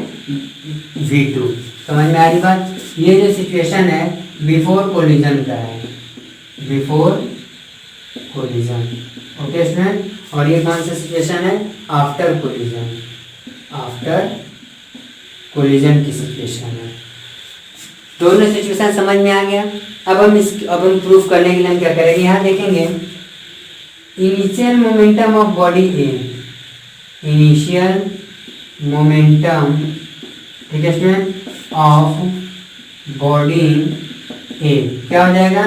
v2। समझ में आ रही बात? ये जो सिचुएशन है बिफोर कोलिजन का है, बिफोर कोलिजन, ओके स्टूडेंट। और ये कौन सा सिचुएशन है, आफ्टर कोलिजन, आफ्टर कोलिजन की सिचुएशन है। दोनों सिचुएशन समझ में आ गया। अब हम प्रूफ करने के लिए हम क्या करेंगे, यहाँ देखेंगे initial momentum of body A, initial momentum ठीक है स्टूडेंट, ऑफ बॉडी ए क्या हो जाएगा,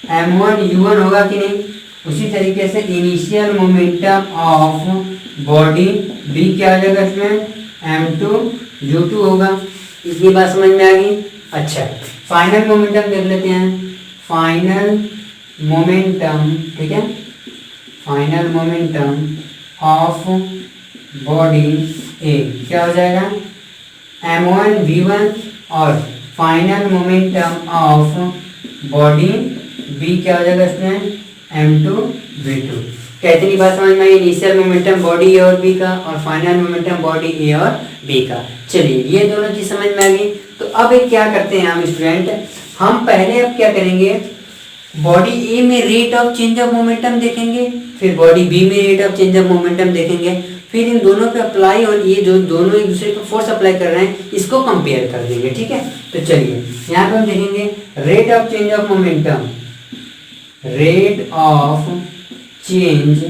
m1u1 होगा कि नहीं। उसी तरीके से initial momentum of body B क्या हो जाएगा स्टूडेंट, m2u2 होगा। इतनी बात समझ में आ गई। अच्छा फाइनल मोमेंटम देख लेते हैं, फाइनल मोमेंटम, ठीक है, final momentum of body A क्या हो जाएगा, m1v1 और final momentum of body B क्या हो जाएगा स्टूडेंट, m2v2। कितनी बात समझ में आई, इनिशियल मोमेंटम बॉडी ए और बी का और फाइनल मोमेंटम बॉडी ए और बी का। चलिए ये दोनों चीज समझ में आ गई। तो अब एक क्या करते हैं हम स्टूडेंट, हम पहले अब क्या करेंगे, बॉडी ए में rate of change of momentum देखेंगे, फिर बॉडी बी में rate of change of momentum देखेंगे, फिर इन दोनों पे अप्लाई और ये जो दोनों एक दूसरे पे फोर्स अप्लाई कर रहे हैं इसको कंपेयर कर देंगे। ठीक है, तो चलिए यहाँ पे हम देखेंगे rate of change of momentum, rate of change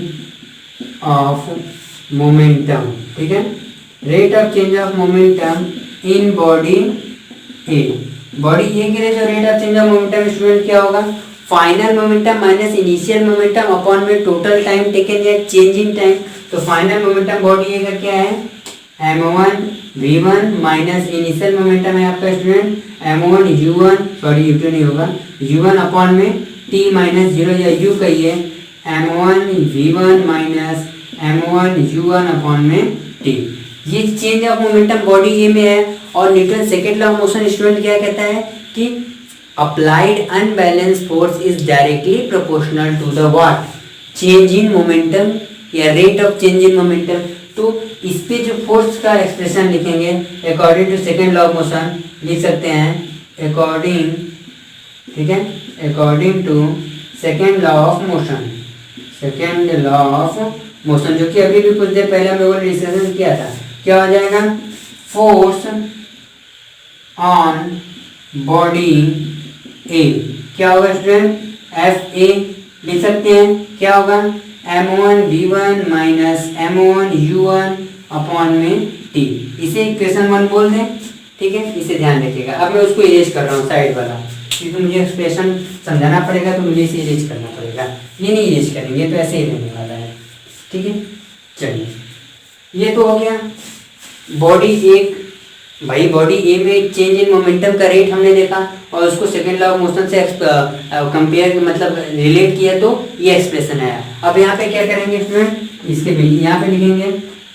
of momentum, ठीक है, rate of change of momentum in body A. Body A के लिए जो rate of change of momentum student क्या होगा, final momentum minus initial momentum upon में total time taken या change in time. तो फाइनल मोमेंटम बॉडी ए का क्या है, m1v1 माइनस इनिशियल मोमेंटम है आपका स्टूडेंट m1u1, सॉरी u2 नहीं होगा, u1 अपॉन में t माइनस 0 या u कहिए, m1v1 माइनस m1u1 अपॉन में t। ये change of momentum body A में है। और Newton second law of motion student क्या कहता है कि applied unbalance force is directly proportional to the what, change in momentum या rate of change in momentum. तो इस पे जो फोर्स का एक्सप्रेशन लिखेंगे according to second law of motion लिख सकते हैं अकॉर्डिंग, ठीक है, according to second law of motion, second law of motion जो कि अभी भी कुछ देर पहले हमने वो डिस्कशन किया था। क्या हो जाएगा, फोर्स ऑन बॉडी ए क्या होगा स्टूडेंट, एफ ए लिख सकते हैं, क्या होगा m1v1 माइनस m1u1 अपॉन में t। इसे इक्वेशन 1 बोल दें, ठीक है, इसे ध्यान रखिएगा। अब मैं उसको इरेज कर रहा हूँ साइड वाला, क्योंकि मुझे एक्सप्रेशन समझाना पड़ेगा तो मुझे इसे इरेज करना पड़ेगा। ये नहीं इरेज करेंगे तो ऐसे ही रहने वाला है, ठीक है। चलिए ये तो हो गया बॉडी एक, भाई बॉडी ए में चेंज इन मोमेंटम का रेट हमने देखा और उसको सेकेंड लॉ ऑफ मोशन से कंपेयर मतलब रिलेट किया तो ये एक्सप्रेशन आया। अब यहाँ पे क्या करेंगे स्टूडेंट, इसके भी यहाँ पे लिखेंगे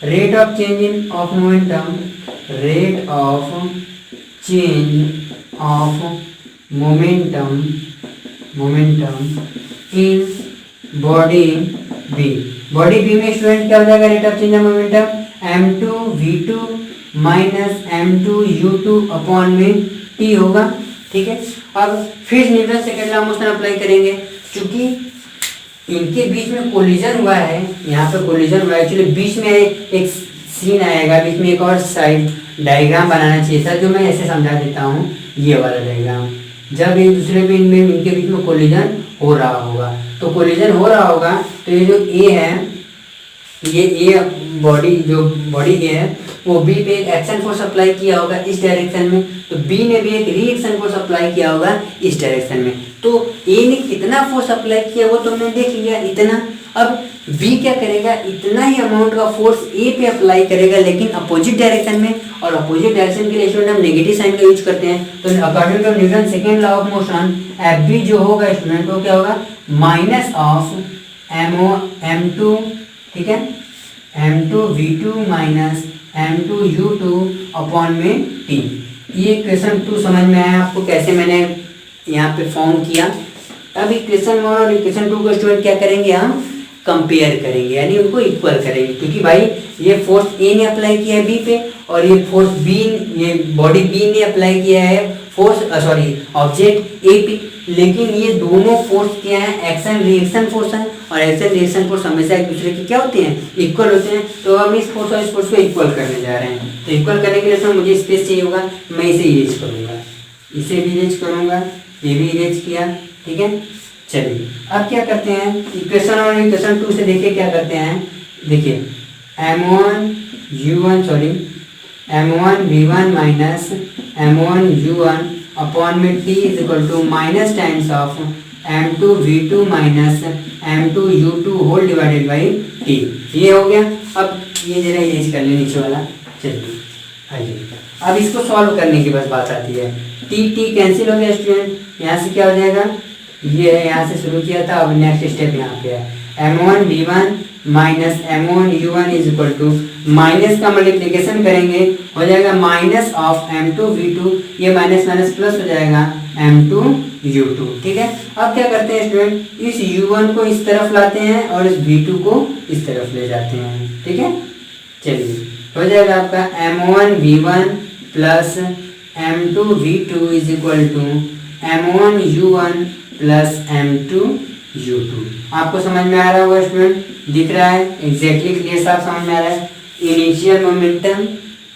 rate of change in of momentum, rate of change of momentum, momentum in body B. Body B में स्टूडेंट क्या हो जाएगा, rate of change of momentum m2v2 minus m2u2 upon में t होगा, ठीक है। अब फिर Newton second law of motion apply करेंगे, क्योंकि इनके बीच में कोलिजन हुआ है, यहाँ पे कोलिजन हुआ है। एक्चुअली बीच में एक सीन आएगा, बीच में एक और साइड डायग्राम बनाना चाहिए था, जो मैं ऐसे समझा देता हूँ, ये वाला डायग्राम। जब एक दूसरे पे इनमें इनके बीच में कोलिजन हो रहा होगा, तो कोलिजन हो रहा होगा तो ये जो ए है, ये ए बॉडी जो बॉडी ए है वो बी पे एक एक्शन फोर्स अप्लाई किया होगा इस डायरेक्शन में, तो बी ने भी एक रिएक्शन फोर्स अप्लाई किया होगा इस डायरेक्शन में। तो ए ने कितना फोर्स अप्लाई किया वो तुमने देख लिया, इतना। अब बी क्या करेगा, इतना ही अमाउंट का फोर्स ए पे अप्लाई करेगा, लेकिन अपोजिट डायरेक्शन में। और अपोजिट डायरेक्शन के लिए स्टूडेंट हम नेगेटिव साइन का यूज करते हैं। तो according to Newton second law of motion F B जो होगा स्टूडेंट वो क्या होगा, माइनस ऑफ m2, ठीक है, m2v2 माइनस m2u2 अपॉन में t। ये इक्वेशन 2 समझ में आया आपको कैसे मैंने यहाँ पे फॉर्म किया। अब इक्वेशन 1 और इक्वेशन 2 को स्टूडेंट क्या करेंगे, हम कंपेयर करेंगे, यानी उनको इक्वल करेंगे। क्योंकि भाई ये फोर्स ए ने अप्लाई किया है बी पे और ये फोर्स बी, ये बॉडी बी ने अप्लाई किया है फोर्स सॉरी ऑब्जेक्ट ए पे, लेकिन ये दोनों फोर्स क्या है, एक्शन रिएक्शन फोर्स है। और एक्शन रिएक्शन फोर्स हमेशा एक दूसरे के क्या होते हैं, इक्वल होते हैं। तो हम इस फोर्स और इस फोर्स को इक्वल करने जा रहे हैं। तो इक्वल करने के लिए तो मुझे स्पेस चाहिए होगा, मैं इसे इरेज करूँगा, इसे भी इरेज करूँगा, ये भी इरेज किया, ठीक है। चलिए अब क्या करते हैं, इक्वेशन और इक्वेशन 2 से देखिए क्या करते हैं। देखिए m1u1 sorry m1v1 minus m1u1 upon में t is equal to minus times of m2v2 minus m2u2 whole divided by t। ये हो गया। अब ये जरा इरेज कर ले नीचे वाला। चलिए आइए अब इसको सॉल्व करने की बस बात आती है। t कैंसिल हो गया स्टूडेंट। यहाँ से क्या हो जाएगा, ये है यहाँ से शुरू किया था, अब नेक्स्ट स्टेप यहाँ पे है m1v1 minus m1u1 is equal to minus का मल्टीप्लिकेशन करेंगे हो जाएगा माइनस ऑफ m2v2, ये माइनस माइनस प्लस हो जाएगा m2u2। ठीक है। अब क्या करते हैं स्टूडेंट, इस u1 को इस तरफ लाते हैं और इस v2 को इस तरफ ले जाते हैं। ठीक है। चलिए हो जाएगा आपका m1v1 plus m2v2 is equal to m1u1 plus m2u2। आपको समझ में आ रहा होगा स्टूडेंट, दिख रहा है एग्जैक्टली क्लियर साफ समझ में आ रहा है। Initial momentum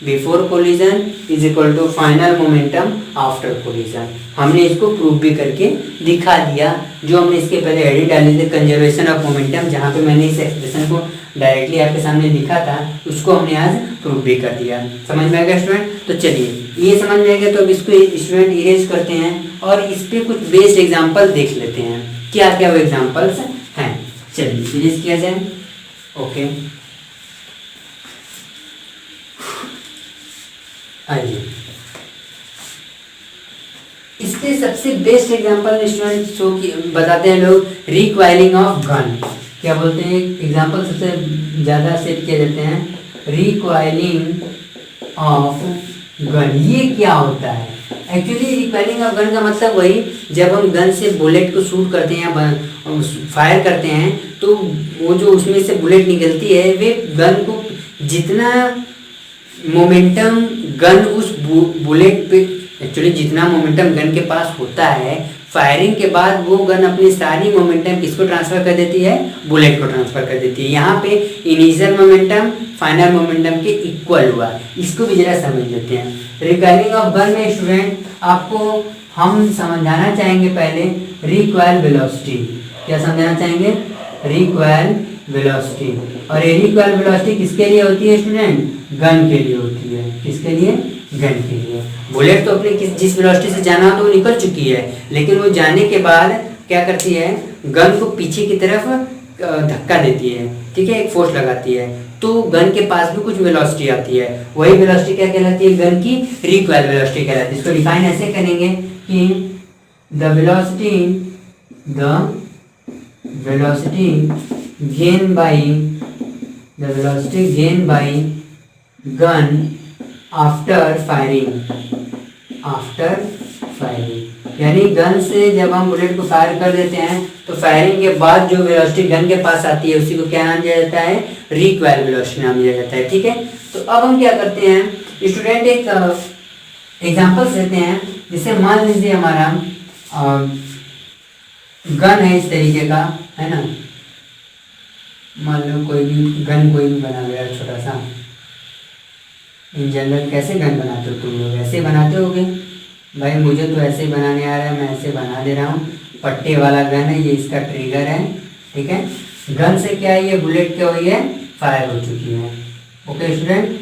before collision is equal to final momentum after collision. हमने इसको प्रूव भी करके दिखा दिया। जो हमने इसके पहले हेडिंग डाली थी कंजर्वेशन ऑफ मोमेंटम, जहाँ पे मैंने इस एक्सप्रेशन को डायरेक्टली आपके सामने लिखा था, उसको हमने आज प्रूव भी कर दिया। समझ में आ गया स्टूडेंट। तो चलिए ये समझ में आ गया, तो अब इसको स्टूडेंट इरेज करते हैं और इस पर कुछ बेस्ड एग्जाम्पल देख लेते हैं, क्या क्या वो एग्जाम्पल्स हैं। चलिए इरेज किया जाए। ओके आइए, इस पे सबसे बेस्ट एग्जांपल स्टूडेंट शो की बताते हैं लोग, रिक्वायरिंग ऑफ गन। क्या बोलते हैं एग्जांपल सबसे ज़्यादा सेट किए जाते हैं, रिक्वायरिंग ऑफ गन। ये क्या होता है एक्चुअली? रिक्वायरिंग ऑफ गन का मतलब वही, जब हम गन से बुलेट को शूट करते हैं या फायर करते हैं तो वो जो उसमें से बुलेट निकलती है, वे गन को जितना मोमेंटम गन उस बुलेट पे, एक्चुअली जितना मोमेंटम गन के पास होता है, फायरिंग के बाद वो गन अपनी सारी मोमेंटम किसको ट्रांसफर कर देती है, बुलेट को ट्रांसफर कर देती है। यहाँ पे इनिशियल मोमेंटम फाइनल मोमेंटम के इक्वल हुआ। इसको भी जरा समझ लेते हैं। रिक्वायरिंग ऑफ गन में स्टूडेंट आपको हम समझाना चाहेंगे पहले रिक्वायर वेलोसिटी। क्या समझाना चाहेंगे? Require velocity. और ये रिक्वायर वेलोसिटी किसके लिए होती है स्टूडेंट? गन के लिए होती है। किसके लिए? गन के लिए। बुलेट तो अपने जिस वेलोसिटी से जाना हो तो वो निकल चुकी है, लेकिन वो जाने के बाद क्या करती है, गन को पीछे की तरफ धक्का देती है। ठीक है, एक फोर्स लगाती है, तो गन के पास भी कुछ वेलोसिटी आती है। वही वेलोसिटी क्या कहलाती है? गन की रिक्वायर वेलोसिटी कहलाती है। इसको डिफाइन ऐसे करेंगे कि the velocity gain by gun after firing. यानी गन से जब हम बुलेट को फायर कर देते हैं तो फायरिंग के बाद जो वेलोसिटी गन के पास आती है उसी को क्या नाम दिया जाता है? रिक्वायर वेलोसिटी नाम दिया जाता है। ठीक है। तो अब हम क्या करते हैं स्टूडेंट, एक एग्जांपल देते हैं। जिसे मान लीजिए हमारा गन है इस तरीके का, है ना। मान लो कोई भी बना लिया छोटा सा। इन जनरल कैसे गन बनाते हो तुम लोग? ऐसे बनाते होगे भाई, मुझे तो ऐसे बनाने आ रहा है, मैं ऐसे बना दे रहा हूँ। पट्टे वाला गन है, ये इसका ट्रिगर है। ठीक है। गन से क्या है, ये बुलेट क्या हुई है? फायर हो चुकी है। ओके स्टूडेंट,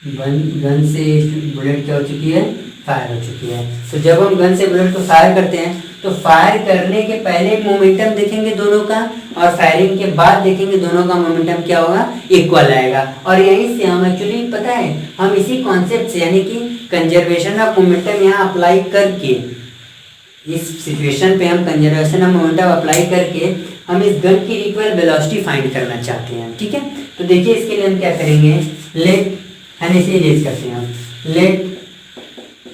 गन से बुलेट क्या हो चुकी है? फायर हो चुकी है। तो जब हम गन से बुलेट को फायर करते हैं तो फायर करने के पहले मोमेंटम देखेंगे दोनों का, और फायरिंग के बाद देखेंगे दोनों का मोमेंटम क्या होगा? इक्वल आएगा। और यहीं से हम एक्चुअली पता है, हम इसी कॉन्सेप्ट से यानी कि कंजर्वेशन ऑफ मोमेंटम यहाँ अप्लाई करके, इस सिचुएशन पे हम कंजर्वेशन ऑफ मोमेंटम अप्लाई करके हम इस गन की रिक्वायर वेलोसिटी फाइंड करना चाहते हैं। ठीक है। तो देखिए इसके लिए हम क्या करेंगे, लेट है ना, इसे इरेज करते हैं हम। लेट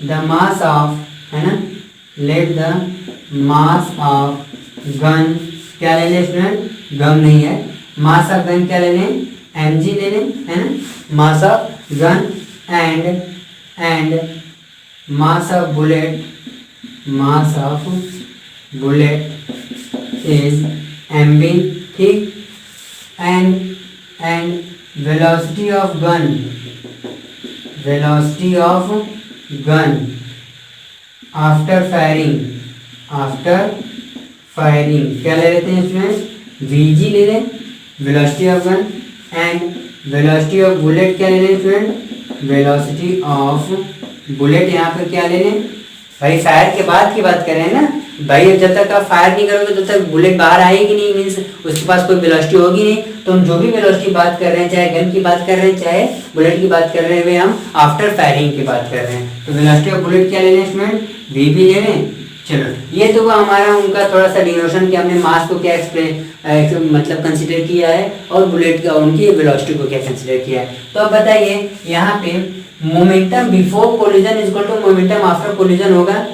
द मास ऑफ, है ना, let the mass of gun, क्या ले लें स्टूडेंट? गन नहीं है, मास ऑफ गन क्या ले लें? mg ले लें, है ना। मास of gun and mass of bullet is mb। ठीक। And velocity of gun after firing क्या ले लेते हैं स्टूडेंट? vg ले लें, velocity of gun. Velocity of bullet क्या ले लें स्टूडेंट, वेलोसिटी ऑफ बुलेट यहाँ पे क्या ले लें भाई, फायर के बाद की बात कर रहे हैं ना भाई। अब जब तक आप फायर नहीं करोगे तब तक बुलेट बाहर आएगी नहीं, मीन्स उसके पास कोई वेलोसिटी होगी नहीं। तो हम जो भी वेलोसिटी बात कर रहे हैं, चाहे गन की बात कर रहे हैं चाहे बुलेट की बात कर रहे हैं, वे हम आफ्टर फायरिंग की बात कर रहे हैं। तो वेलोसिटी ऑफ बुलेट क्या ले लें स्टूडेंट, वी भी ले लें। चलो ये तो वो हमारा उनका थोड़ा सा डिनोशन कि हमने मास को क्या एक्सप्लेन मतलब कंसिडर किया है और बुलेट का उनकी वेलोसिटी को क्या कंसिडर किया है। तो अब बताइए यहाँ पे momentum before collision is equal to momentum after collision होगा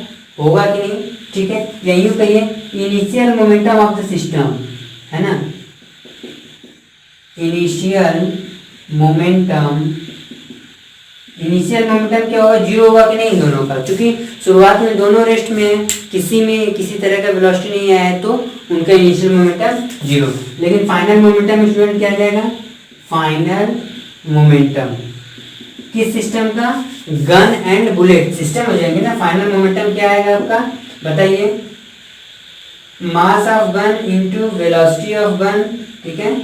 कि नहीं, ठीक है। या यूं कहिए initial momentum of the system, है ना, इनिशियल मोमेंटम क्या होगा, जीरो होगा कि नहीं इन दोनों का, क्योंकि शुरुआत में दोनों रेस्ट में किसी तरह का वेलोसिटी नहीं आया है तो उनका इनिशियल मोमेंटम जीरो। लेकिन फाइनल मोमेंटम स्टूडेंट क्या आ जाएगा, फाइनल मोमेंटम किस सिस्टम का, गन एंड बुलेट सिस्टम हो जाएंगे ना। फाइनल मोमेंटम क्या आएगा आपका बताइए, मास of gun into velocity of gun, ठीक है,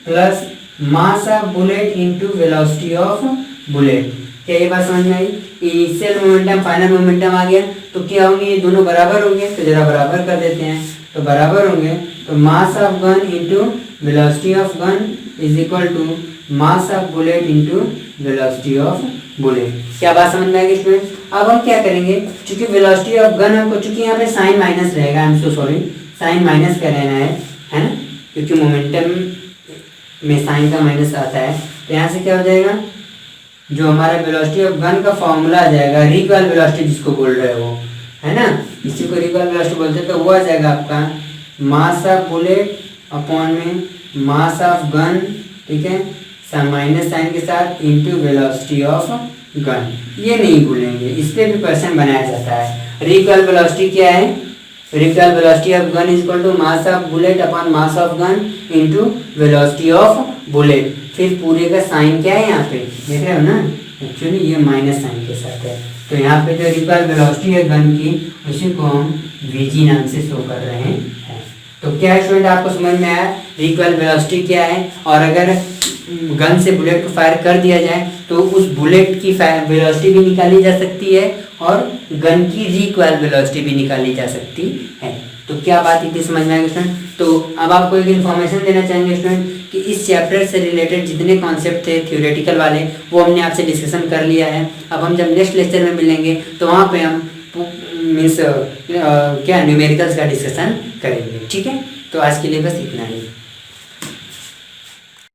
plus mass of bullet into velocity of bullet. क्या ये बात समझ में आई, इनिशियल मोमेंटम फाइनल मोमेंटम आ गया तो क्या होंगे, ये दोनों बराबर होंगे। तो जरा बराबर कर देते हैं, तो बराबर होंगे तो mass of gun into velocity of gun is equal to mass of bullet into velocity of bullet. क्या बात समझ में आएगी स्टूडेंट। अब हम क्या करेंगे, चूंकि वेलोसिटी ऑफ गन हमको, चूंकि यहाँ पे साइन माइनस रहेगा, I am so sorry, sign minus का रहना है ना, क्योंकि मोमेंटम में साइन का माइनस आता है। तो यहाँ से क्या हो जाएगा, जो हमारा वेलोसिटी ऑफ गन का फॉर्मूला आ जाएगा, रिकॉइल वेलोसिटी जिसको बोल रहे हो, है ना, इसी को रिकॉइल वेलोसिटी बोलते हैं। तो वो आ जाएगा आपका मास ऑफ बुलेट अपॉन में मास ऑफ गन, ठीक है, माइनस साइन के साथ इनटू वेलोसिटी ऑफ गन। ये नहीं भूलेंगे, इस पे भी क्वेश्चन बनाया जाता है। रिकॉइल वेलोसिटी क्या है, recoil velocity of gun is equal to mass of bullet upon mass of gun into velocity of bullet. फिर पूरे का साइन क्या है यहाँ पे देख रहे हो ना, एक्चुअली ये माइनस साइन के साथ है। तो यहाँ पे जो रिकॉइल वेलोसिटी है गन की, उसी को हम वीजी नाम से शो कर रहे हैं। तो क्या है स्टूडेंट, आपको समझ में आया रिकॉइल वेलोसिटी क्या है, और अगर गन से बुलेट को फायर कर दिया जाए तो उस बुलेट की वेलोसिटी भी निकाली जा सकती है और गन की रिकॉइल वेलोसिटी भी निकाली जा सकती है। तो क्या बात इतनी समझ में आएगी स्टूडेंट। तो अब आपको एक इन्फॉर्मेशन देना चाहेंगे स्टूडेंट कि इस चैप्टर से रिलेटेड जितने कॉन्सेप्ट थे थ्योरेटिकल वाले, वो हमने आपसे डिस्कशन कर लिया है। अब हम जब नेक्स्ट लेक्चर में मिलेंगे तो वहाँ पे हम मीन्स क्या न्यूमेरिकल्स का डिस्कशन करेंगे, ठीक है। तो आज के लिए बस इतना ही।